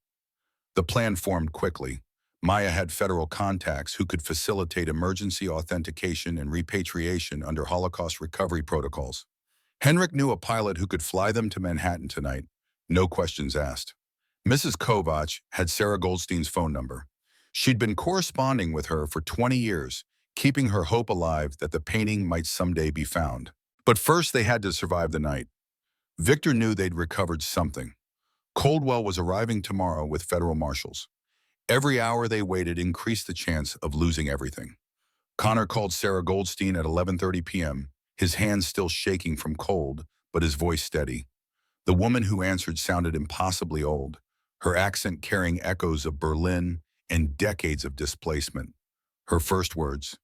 The plan formed quickly. Maya had federal contacts who could facilitate emergency authentication and repatriation under Holocaust recovery protocols. Henrik knew a pilot who could fly them to Manhattan tonight, no questions asked. Mrs. Kovach had Sarah Goldstein's phone number. She'd been corresponding with her for 20 years, keeping her hope alive that the painting might someday be found. But first they had to survive the night. Victor knew they'd recovered something. Coldwell was arriving tomorrow with federal marshals. Every hour they waited increased the chance of losing everything. Connor called Sarah Goldstein at 11:30 p.m., his hands still shaking from cold, but his voice steady. The woman who answered sounded impossibly old, her accent carrying echoes of Berlin and decades of displacement. Her first words,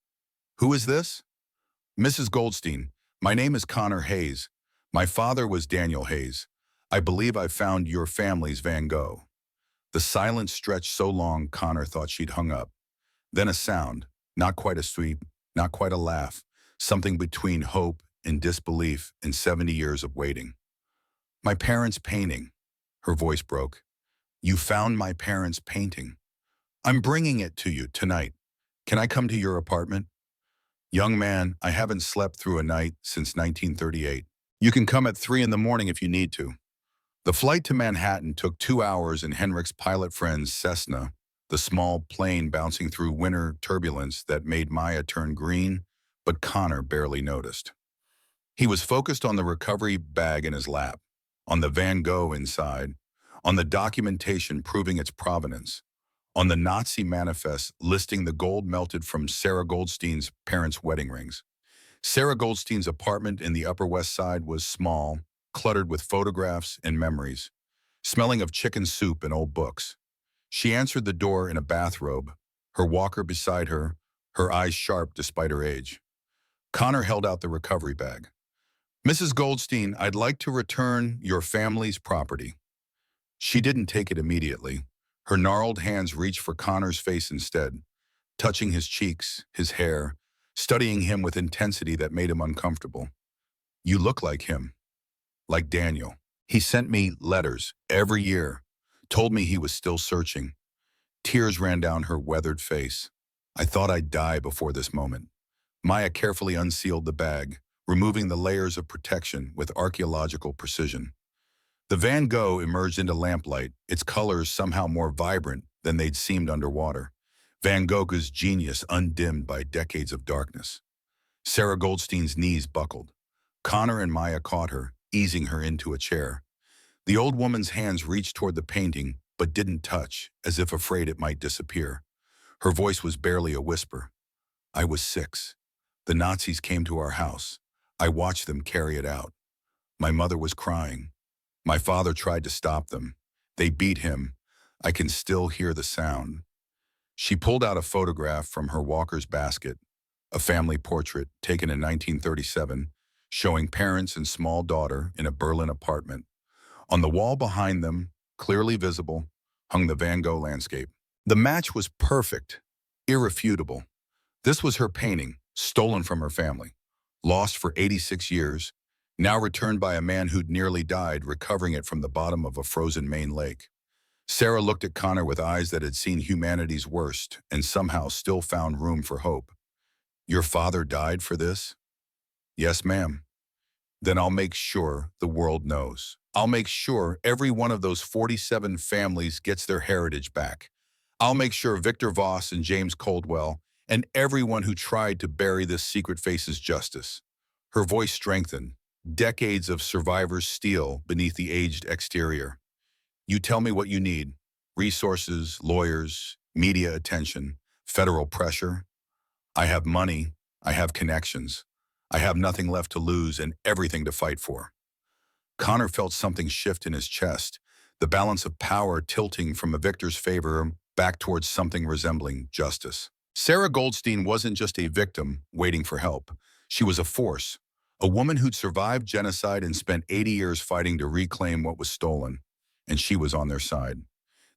"Who is this?" "Mrs. Goldstein, my name is Connor Hayes. My father was Daniel Hayes. I believe I found your family's Van Gogh." The silence stretched so long Connor thought she'd hung up. Then a sound, not quite a sweep, not quite a laugh, something between hope and disbelief in 70 years of waiting. "My parents' painting." Her voice broke. "You found my parents' painting. I'm bringing it to you tonight. Can I come to your apartment?" "Young man, I haven't slept through a night since 1938. You can come at 3 in the morning if you need to." The flight to Manhattan took 2 hours in Henrik's pilot friend's Cessna, the small plane bouncing through winter turbulence that made Maya turn green, but Connor barely noticed. He was focused on the recovery bag in his lap, on the Van Gogh inside, on the documentation proving its provenance, on the Nazi manifest listing the gold melted from Sarah Goldstein's parents' wedding rings. Sarah Goldstein's apartment in the Upper West Side was small, cluttered with photographs and memories, smelling of chicken soup and old books. She answered the door in a bathrobe, her walker beside her, her eyes sharp despite her age. Connor held out the recovery bag. "Mrs. Goldstein, I'd like to return your family's property." She didn't take it immediately. Her gnarled hands reached for Connor's face instead, touching his cheeks, his hair, studying him with intensity that made him uncomfortable. "You look like him. Like Daniel. He sent me letters every year, told me he was still searching." Tears ran down her weathered face. "I thought I'd die before this moment." Maya carefully unsealed the bag, removing the layers of protection with archaeological precision. The Van Gogh emerged into lamplight, its colors somehow more vibrant than they'd seemed underwater. Van Gogh's genius undimmed by decades of darkness. Sarah Goldstein's knees buckled. Connor and Maya caught her, easing her into a chair. The old woman's hands reached toward the painting, but didn't touch, as if afraid it might disappear. Her voice was barely a whisper. "I was 6. The Nazis came to our house. I watched them carry it out. My mother was crying. My father tried to stop them. They beat him. I can still hear the sound." She pulled out a photograph from her walker's basket, a family portrait taken in 1937, showing parents and small daughter in a Berlin apartment. On the wall behind them, clearly visible, hung the Van Gogh landscape. The match was perfect, irrefutable. This was her painting, stolen from her family, lost for 86 years, now returned by a man who'd nearly died recovering it from the bottom of a frozen Maine lake. Sarah looked at Connor with eyes that had seen humanity's worst and somehow still found room for hope. "Your father died for this?" "Yes, ma'am." Then I'll make sure the world knows. I'll make sure every one of those 47 families gets their heritage back. I'll make sure Victor Voss and James Coldwell and everyone who tried to bury this secret faces justice. Her voice strengthened, decades of survivors steel beneath the aged exterior. You tell me what you need. Resources, lawyers, media attention, federal pressure. I have money. I have connections. I have nothing left to lose and everything to fight for. Connor felt something shift in his chest, the balance of power tilting from a victor's favor back towards something resembling justice. Sarah Goldstein wasn't just a victim waiting for help. She was a force, a woman who'd survived genocide and spent 80 years fighting to reclaim what was stolen, and she was on their side.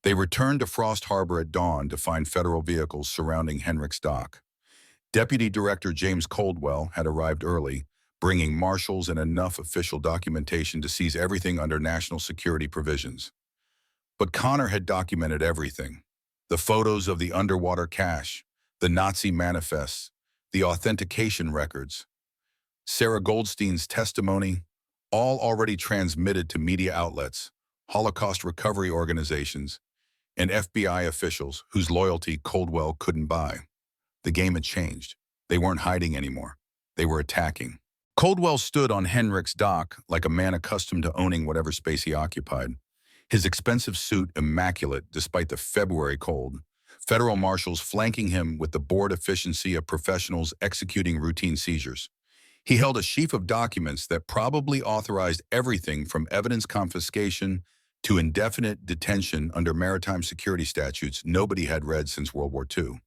They returned to Frost Harbor at dawn to find federal vehicles surrounding Henrik's dock. Deputy Director James Coldwell had arrived early, bringing marshals and enough official documentation to seize everything under national security provisions. But Connor had documented everything. The photos of the underwater cache, the Nazi manifests, the authentication records, Sarah Goldstein's testimony, all already transmitted to media outlets, Holocaust recovery organizations, and FBI officials whose loyalty Coldwell couldn't buy. The game had changed. They weren't hiding anymore. They were attacking. Coldwell stood on Henrik's dock like a man accustomed to owning whatever space he occupied. His expensive suit immaculate despite the February cold. Federal marshals flanking him with the bored efficiency of professionals executing routine seizures. He held a sheaf of documents that probably authorized everything from evidence confiscation to indefinite detention under maritime security statutes nobody had read since World War II.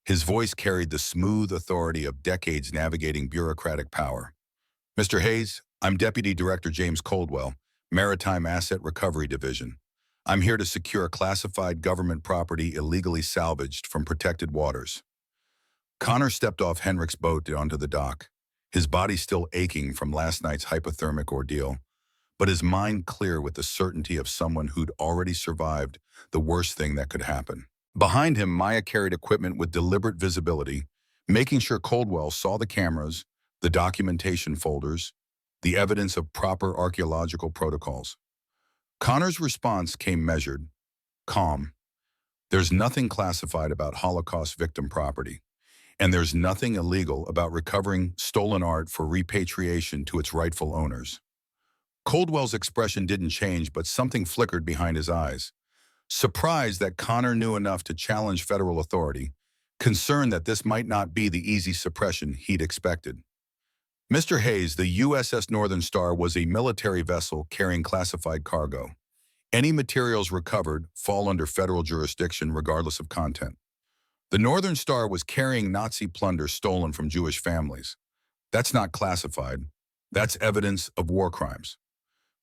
His voice carried the smooth authority of decades navigating bureaucratic power. Mr. Hayes, I'm Deputy Director James Coldwell, Maritime Asset Recovery Division. I'm here to secure classified government property illegally salvaged from protected waters. Connor stepped off Henrik's boat onto the dock, his body still aching from last night's hypothermic ordeal, but his mind clear with the certainty of someone who'd already survived the worst thing that could happen. Behind him, Maya carried equipment with deliberate visibility, making sure Coldwell saw the cameras, the documentation folders, the evidence of proper archaeological protocols. Connor's response came measured, calm. There's nothing classified about Holocaust victim property, and there's nothing illegal about recovering stolen art for repatriation to its rightful owners. Coldwell's expression didn't change, but something flickered behind his eyes. Surprised that Connor knew enough to challenge federal authority, concerned that this might not be the easy suppression he'd expected. Mr. Hayes, the USS Northern Star was a military vessel carrying classified cargo. Any materials recovered fall under federal jurisdiction regardless of content. The Northern Star was carrying Nazi plunder stolen from Jewish families. That's not classified. That's evidence of war crimes.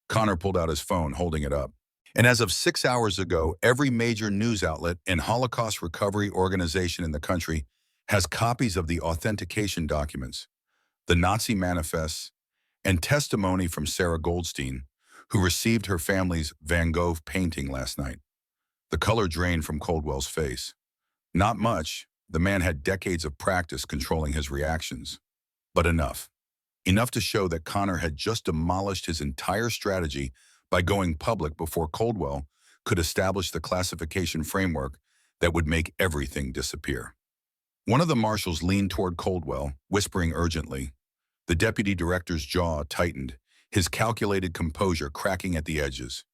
Connor pulled out his phone, holding it up. And as of 6 hours ago, every major news outlet and Holocaust recovery organization in the country has copies of the authentication documents, the Nazi manifests, and testimony from Sarah Goldstein, who received her family's Van Gogh painting last night. The color drained from Coldwell's face. Not much. The man had decades of practice controlling his reactions. But enough. Enough to show that Connor had just demolished his entire strategy by going public before Coldwell could establish the classification framework that would make everything disappear. One of the marshals leaned toward Coldwell, whispering urgently. The deputy director's jaw tightened, his calculated composure cracking at the edges.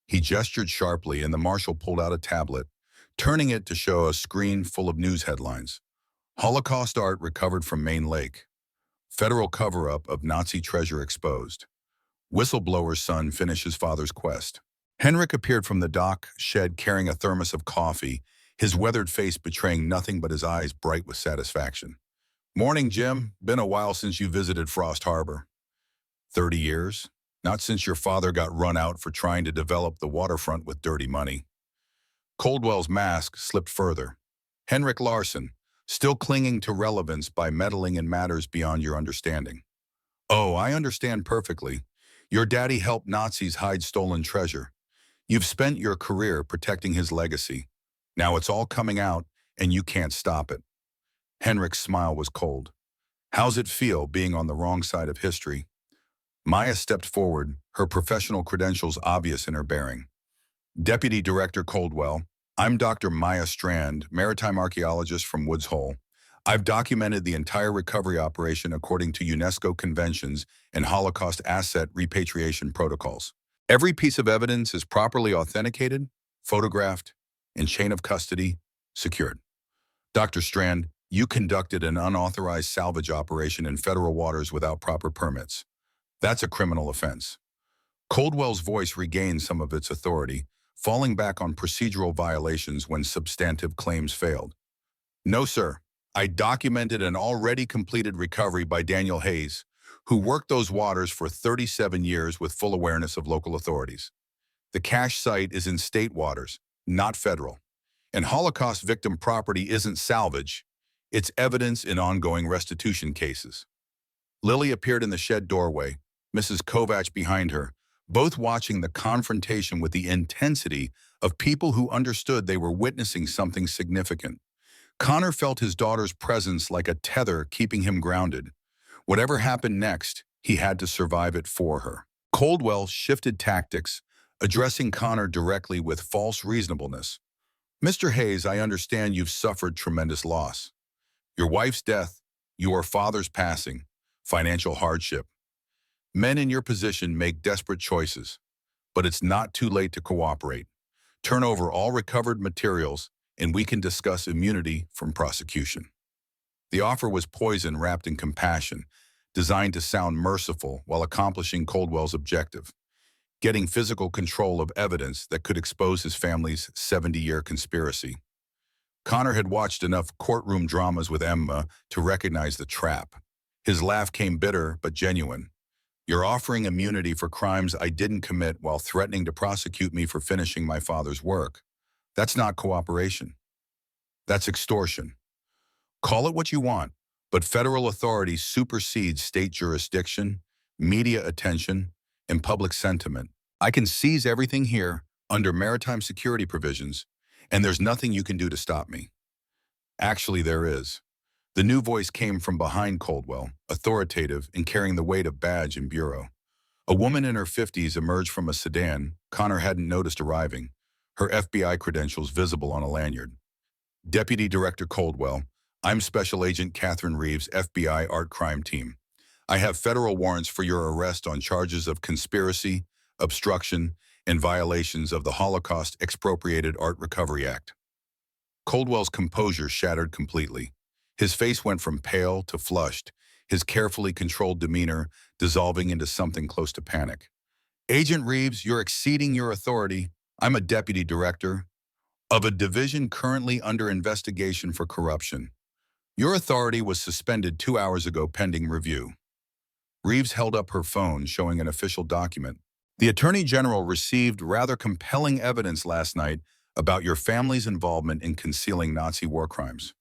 He gestured sharply, and the marshal pulled out a tablet, turning it to show a screen full of news headlines. Holocaust art recovered from Main Lake. Federal cover-up of Nazi treasure exposed. Whistleblower's son finishes father's quest. Henrik appeared from the dock shed carrying a thermos of coffee, his weathered face betraying nothing but his eyes bright with satisfaction. Morning, Jim. Been a while since you visited Frost Harbor. 30 years? Not since your father got run out for trying to develop the waterfront with dirty money. Coldwell's mask slipped further. Henrik Larsson, still clinging to relevance by meddling in matters beyond your understanding. Oh, I understand perfectly. Your daddy helped Nazis hide stolen treasure. You've spent your career protecting his legacy. Now it's all coming out, and you can't stop it. Henrik's smile was cold. How's it feel being on the wrong side of history? Maya stepped forward, her professional credentials obvious in her bearing. Deputy Director Coldwell, I'm Dr. Maya Strand, maritime archaeologist from Woods Hole. I've documented the entire recovery operation according to UNESCO conventions and Holocaust asset repatriation protocols. Every piece of evidence is properly authenticated, photographed, and chain of custody secured. Dr. Strand, you conducted an unauthorized salvage operation in federal waters without proper permits. That's a criminal offense. Coldwell's voice regained some of its authority, falling back on procedural violations when substantive claims failed. No, sir. I documented an already completed recovery by Daniel Hayes, who worked those waters for 37 years with full awareness of local authorities. The cache site is in state waters, not federal. And Holocaust victim property isn't salvage. It's evidence in ongoing restitution cases. Lily appeared in the shed doorway, Mrs. Kovach behind her, both watching the confrontation with the intensity of people who understood they were witnessing something significant. Connor felt his daughter's presence like a tether keeping him grounded. Whatever happened next, he had to survive it for her. Coldwell shifted tactics, addressing Connor directly with false reasonableness. Mr. Hayes, I understand you've suffered tremendous loss. Your wife's death, your father's passing, financial hardship. Men in your position make desperate choices, but it's not too late to cooperate. Turn over all recovered materials, and we can discuss immunity from prosecution. The offer was poison wrapped in compassion, designed to sound merciful while accomplishing Coldwell's objective, getting physical control of evidence that could expose his family's 70-year conspiracy. Connor had watched enough courtroom dramas with Emma to recognize the trap. His laugh came bitter but genuine. You're offering immunity for crimes I didn't commit while threatening to prosecute me for finishing my father's work. That's not cooperation. That's extortion. Call it what you want, but federal authority supersedes state jurisdiction, media attention, and public sentiment. I can seize everything here under maritime security provisions, and there's nothing you can do to stop me. Actually, there is. The new voice came from behind Coldwell, authoritative and carrying the weight of badge and bureau. A woman in her 50s emerged from a sedan Connor hadn't noticed arriving, her FBI credentials visible on a lanyard. Deputy Director Coldwell, I'm Special Agent Catherine Reeves, FBI Art Crime Team. I have federal warrants for your arrest on charges of conspiracy, obstruction, and violations of the Holocaust Expropriated Art Recovery Act. Coldwell's composure shattered completely. His face went from pale to flushed, his carefully controlled demeanor dissolving into something close to panic. Agent Reeves, you're exceeding your authority. I'm a deputy director of a division currently under investigation for corruption. Your authority was suspended 2 hours ago pending review. Reeves held up her phone, showing an official document. The Attorney General received rather compelling evidence last night about your family's involvement in concealing Nazi war crimes.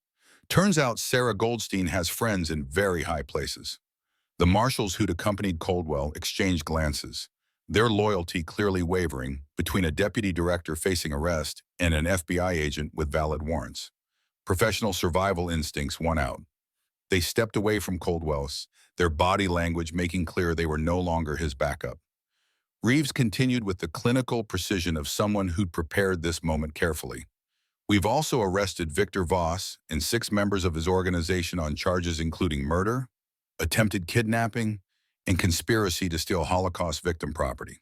Turns out Sarah Goldstein has friends in very high places. The marshals who'd accompanied Coldwell exchanged glances, their loyalty clearly wavering between a deputy director facing arrest and an FBI agent with valid warrants. Professional survival instincts won out. They stepped away from Coldwell's, their body language making clear they were no longer his backup. Reeves continued with the clinical precision of someone who'd prepared this moment carefully. We've also arrested Victor Voss and 6 members of his organization on charges including murder, attempted kidnapping, and conspiracy to steal Holocaust victim property.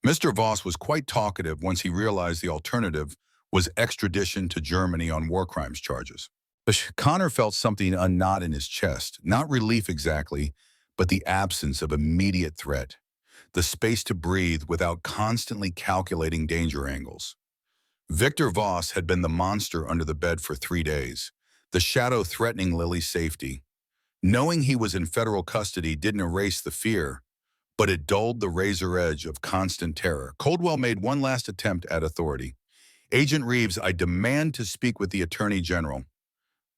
Mr. Voss was quite talkative once he realized the alternative was extradition to Germany on war crimes charges. Connor felt something unknot in his chest, not relief exactly, but the absence of immediate threat, the space to breathe without constantly calculating danger angles. Victor Voss had been the monster under the bed for 3 days, the shadow threatening Lily's safety. Knowing he was in federal custody didn't erase the fear, but it dulled the razor edge of constant terror. Coldwell made one last attempt at authority. Agent Reeves, I demand to speak with the Attorney General.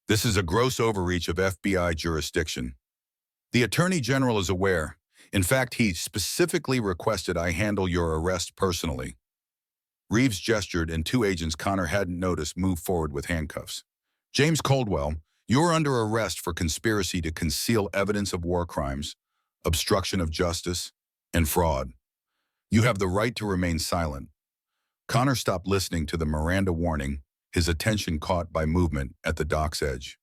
This is a gross overreach of FBI jurisdiction. The Attorney General is aware. In fact, he specifically requested I handle your arrest personally. Reeves gestured and 2 agents Connor hadn't noticed moved forward with handcuffs. James Coldwell, you're under arrest for conspiracy to conceal evidence of war crimes, obstruction of justice, and fraud. You have the right to remain silent. Connor stopped listening to the Miranda warning, his attention caught by movement at the dock's edge.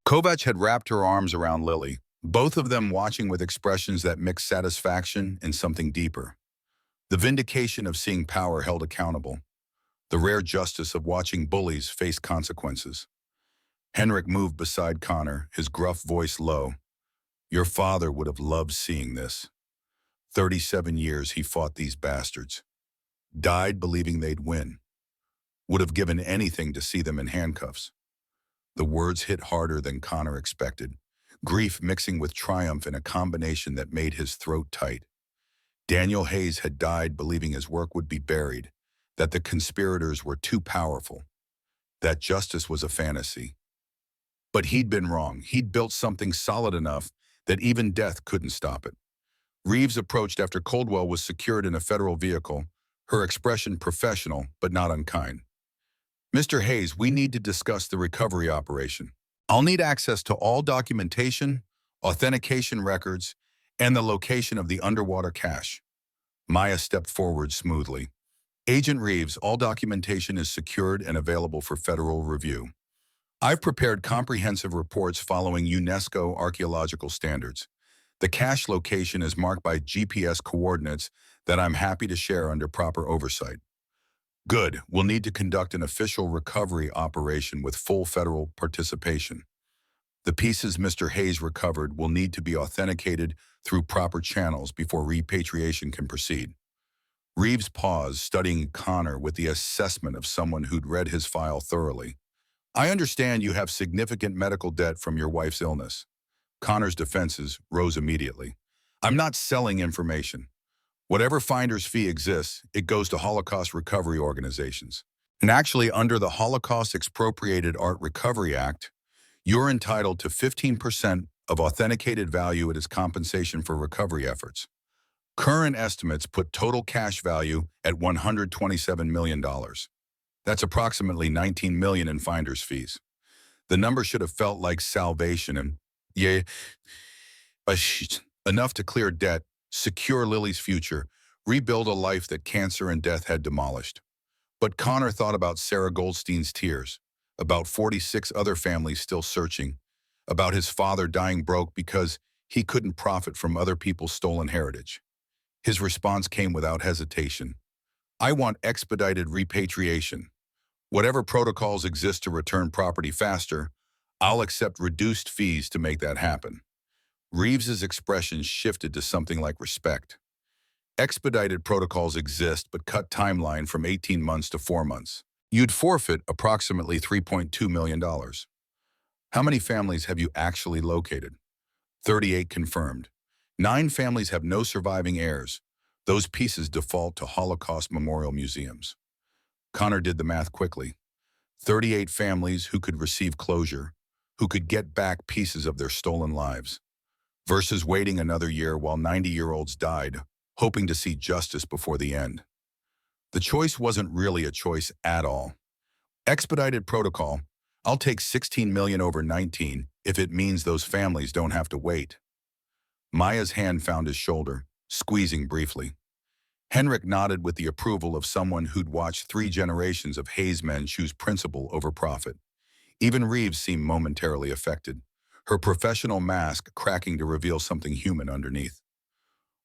Kovac had wrapped her arms around Lily, both of them watching with expressions that mixed satisfaction and something deeper. The vindication of seeing power held accountable, the rare justice of watching bullies face consequences. Henrik moved beside Connor, his gruff voice low. Your father would have loved seeing this. 37 years he fought these bastards. Died believing they'd win. Would have given anything to see them in handcuffs. The words hit harder than Connor expected, grief mixing with triumph in a combination that made his throat tight. Daniel Hayes had died believing his work would be buried, that the conspirators were too powerful, that justice was a fantasy. But he'd been wrong. He'd built something solid enough that even death couldn't stop it. Reeves approached after Coldwell was secured in a federal vehicle, her expression professional but not unkind. Mr. Hayes, we need to discuss the recovery operation. I'll need access to all documentation, authentication records, and the location of the underwater cache. Maya stepped forward smoothly. Agent Reeves, all documentation is secured and available for federal review. I've prepared comprehensive reports following UNESCO archaeological standards. The cache location is marked by GPS coordinates that I'm happy to share under proper oversight. Good, we'll need to conduct an official recovery operation with full federal participation. The pieces Mr. Hayes recovered will need to be authenticated through proper channels before repatriation can proceed. Reeves paused, studying Connor with the assessment of someone who'd read his file thoroughly. I understand you have significant medical debt from your wife's illness. Connor's defenses rose immediately. I'm not selling information. Whatever finder's fee exists, it goes to Holocaust recovery organizations. And actually, under the Holocaust Expropriated Art Recovery Act, you're entitled to 15% of authenticated value as compensation for recovery efforts. Current estimates put total cash value at $127 million. That's approximately $19 million in finder's fees. The number should have felt like salvation and, enough to clear debt, secure Lily's future, rebuild a life that cancer and death had demolished. But Connor thought about Sarah Goldstein's tears, about 46 other families still searching, about his father dying broke because he couldn't profit from other people's stolen heritage. His response came without hesitation. I want expedited repatriation. Whatever protocols exist to return property faster, I'll accept reduced fees to make that happen. Reeves's expression shifted to something like respect. Expedited protocols exist but cut timeline from 18 months to 4 months. You'd forfeit approximately $3.2 million. How many families have you actually located? 38 confirmed. 9 families have no surviving heirs. Those pieces default to Holocaust memorial museums. Connor did the math quickly. 38 families who could receive closure, who could get back pieces of their stolen lives, versus waiting another year while 90-year-olds died, hoping to see justice before the end. The choice wasn't really a choice at all. Expedited protocol, I'll take 16 million over 19 if it means those families don't have to wait. Maya's hand found his shoulder, squeezing briefly. Henrik nodded with the approval of someone who'd watched 3 generations of Hayes men choose principle over profit. Even Reeves seemed momentarily affected, her professional mask cracking to reveal something human underneath.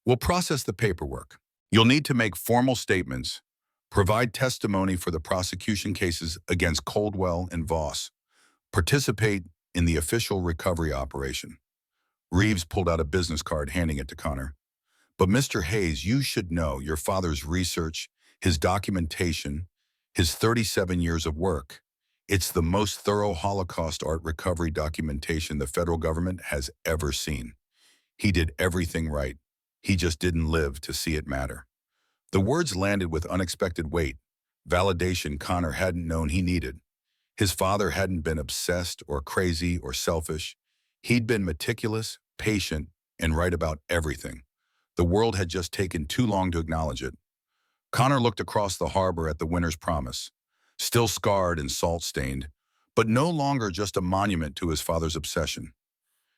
We'll process the paperwork. You'll need to make formal statements, provide testimony for the prosecution cases against Coldwell and Voss, participate in the official recovery operation. Reeves pulled out a business card, handing it to Connor. But Mr. Hayes, you should know your father's research, his documentation, his 37 years of work. It's the most thorough Holocaust art recovery documentation the federal government has ever seen. He did everything right. He just didn't live to see it matter. The words landed with unexpected weight, validation Connor hadn't known he needed. His father hadn't been obsessed or crazy or selfish. He'd been meticulous, patient, and right about everything. The world had just taken too long to acknowledge it. Connor looked across the harbor at the Winter's Promise, still scarred and salt-stained, but no longer just a monument to his father's obsession.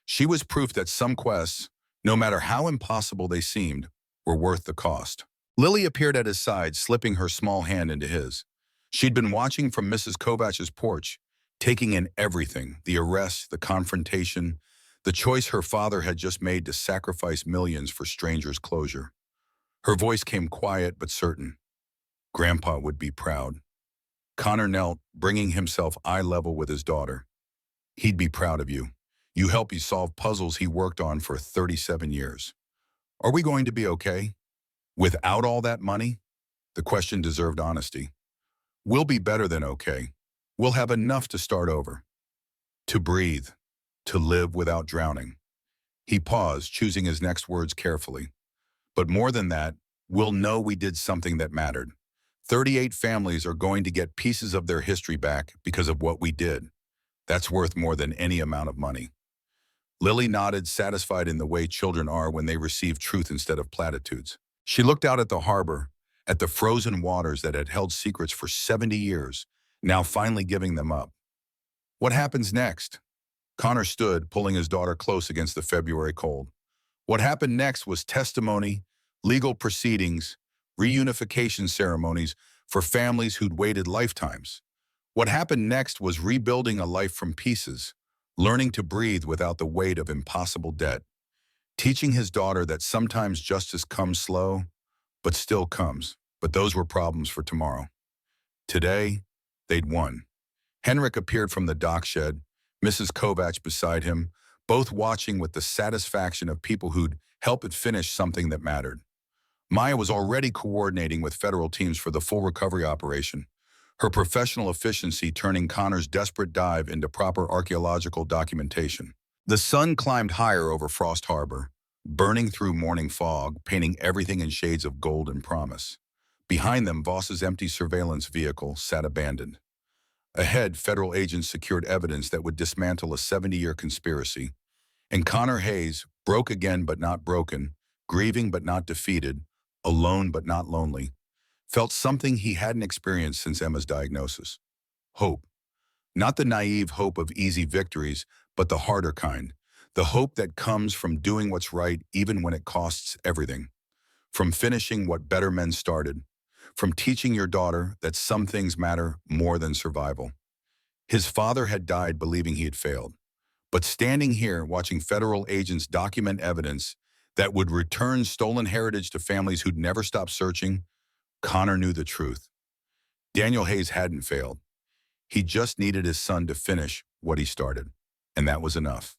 She was proof that some quests, no matter how impossible they seemed, were worth the cost. Lily appeared at his side, slipping her small hand into his. She'd been watching from Mrs. Kovach's porch, taking in everything, the arrest, the confrontation, the choice her father had just made to sacrifice millions for strangers' closure. Her voice came quiet but certain. Grandpa would be proud. Connor knelt, bringing himself eye level with his daughter. He'd be proud of you. You helped me solve puzzles he worked on for 37 years. Are we going to be okay? Without all that money? The question deserved honesty. We'll be better than okay. We'll have enough to start over. To breathe. To live without drowning. He paused, choosing his next words carefully. But more than that, we'll know we did something that mattered. 38 families are going to get pieces of their history back because of what we did. That's worth more than any amount of money. Lily nodded, satisfied in the way children are when they receive truth instead of platitudes. She looked out at the harbor, at the frozen waters that had held secrets for 70 years, now finally giving them up. What happens next? Connor stood, pulling his daughter close against the February cold. What happened next was testimony, legal proceedings, reunification ceremonies for families who'd waited lifetimes. What happened next was rebuilding a life from pieces, learning to breathe without the weight of impossible debt, teaching his daughter that sometimes justice comes slow, but still comes. But those were problems for tomorrow. Today, they'd won. Henrik appeared from the dock shed, Mrs. Kovach beside him, both watching with the satisfaction of people who'd helped finish something that mattered. Maya was already coordinating with federal teams for the full recovery operation, her professional efficiency turning Connor's desperate dive into proper archaeological documentation. The sun climbed higher over Frost Harbor, burning through morning fog, painting everything in shades of gold and promise. Behind them, Voss's empty surveillance vehicle sat abandoned. Ahead, federal agents secured evidence that would dismantle a 70-year conspiracy. And Connor Hayes, broke again but not broken, grieving but not defeated, alone but not lonely, felt something he hadn't experienced since Emma's diagnosis. Hope. Not the naive hope of easy victories, but the harder kind. The hope that comes from doing what's right even when it costs everything. From finishing what better men started. From teaching your daughter that some things matter more than survival. His father had died believing he had failed. But standing here, watching federal agents document evidence that would return stolen heritage to families who'd never stopped searching, Connor knew the truth. Daniel Hayes hadn't failed. He just needed his son to finish what he started. And that was enough.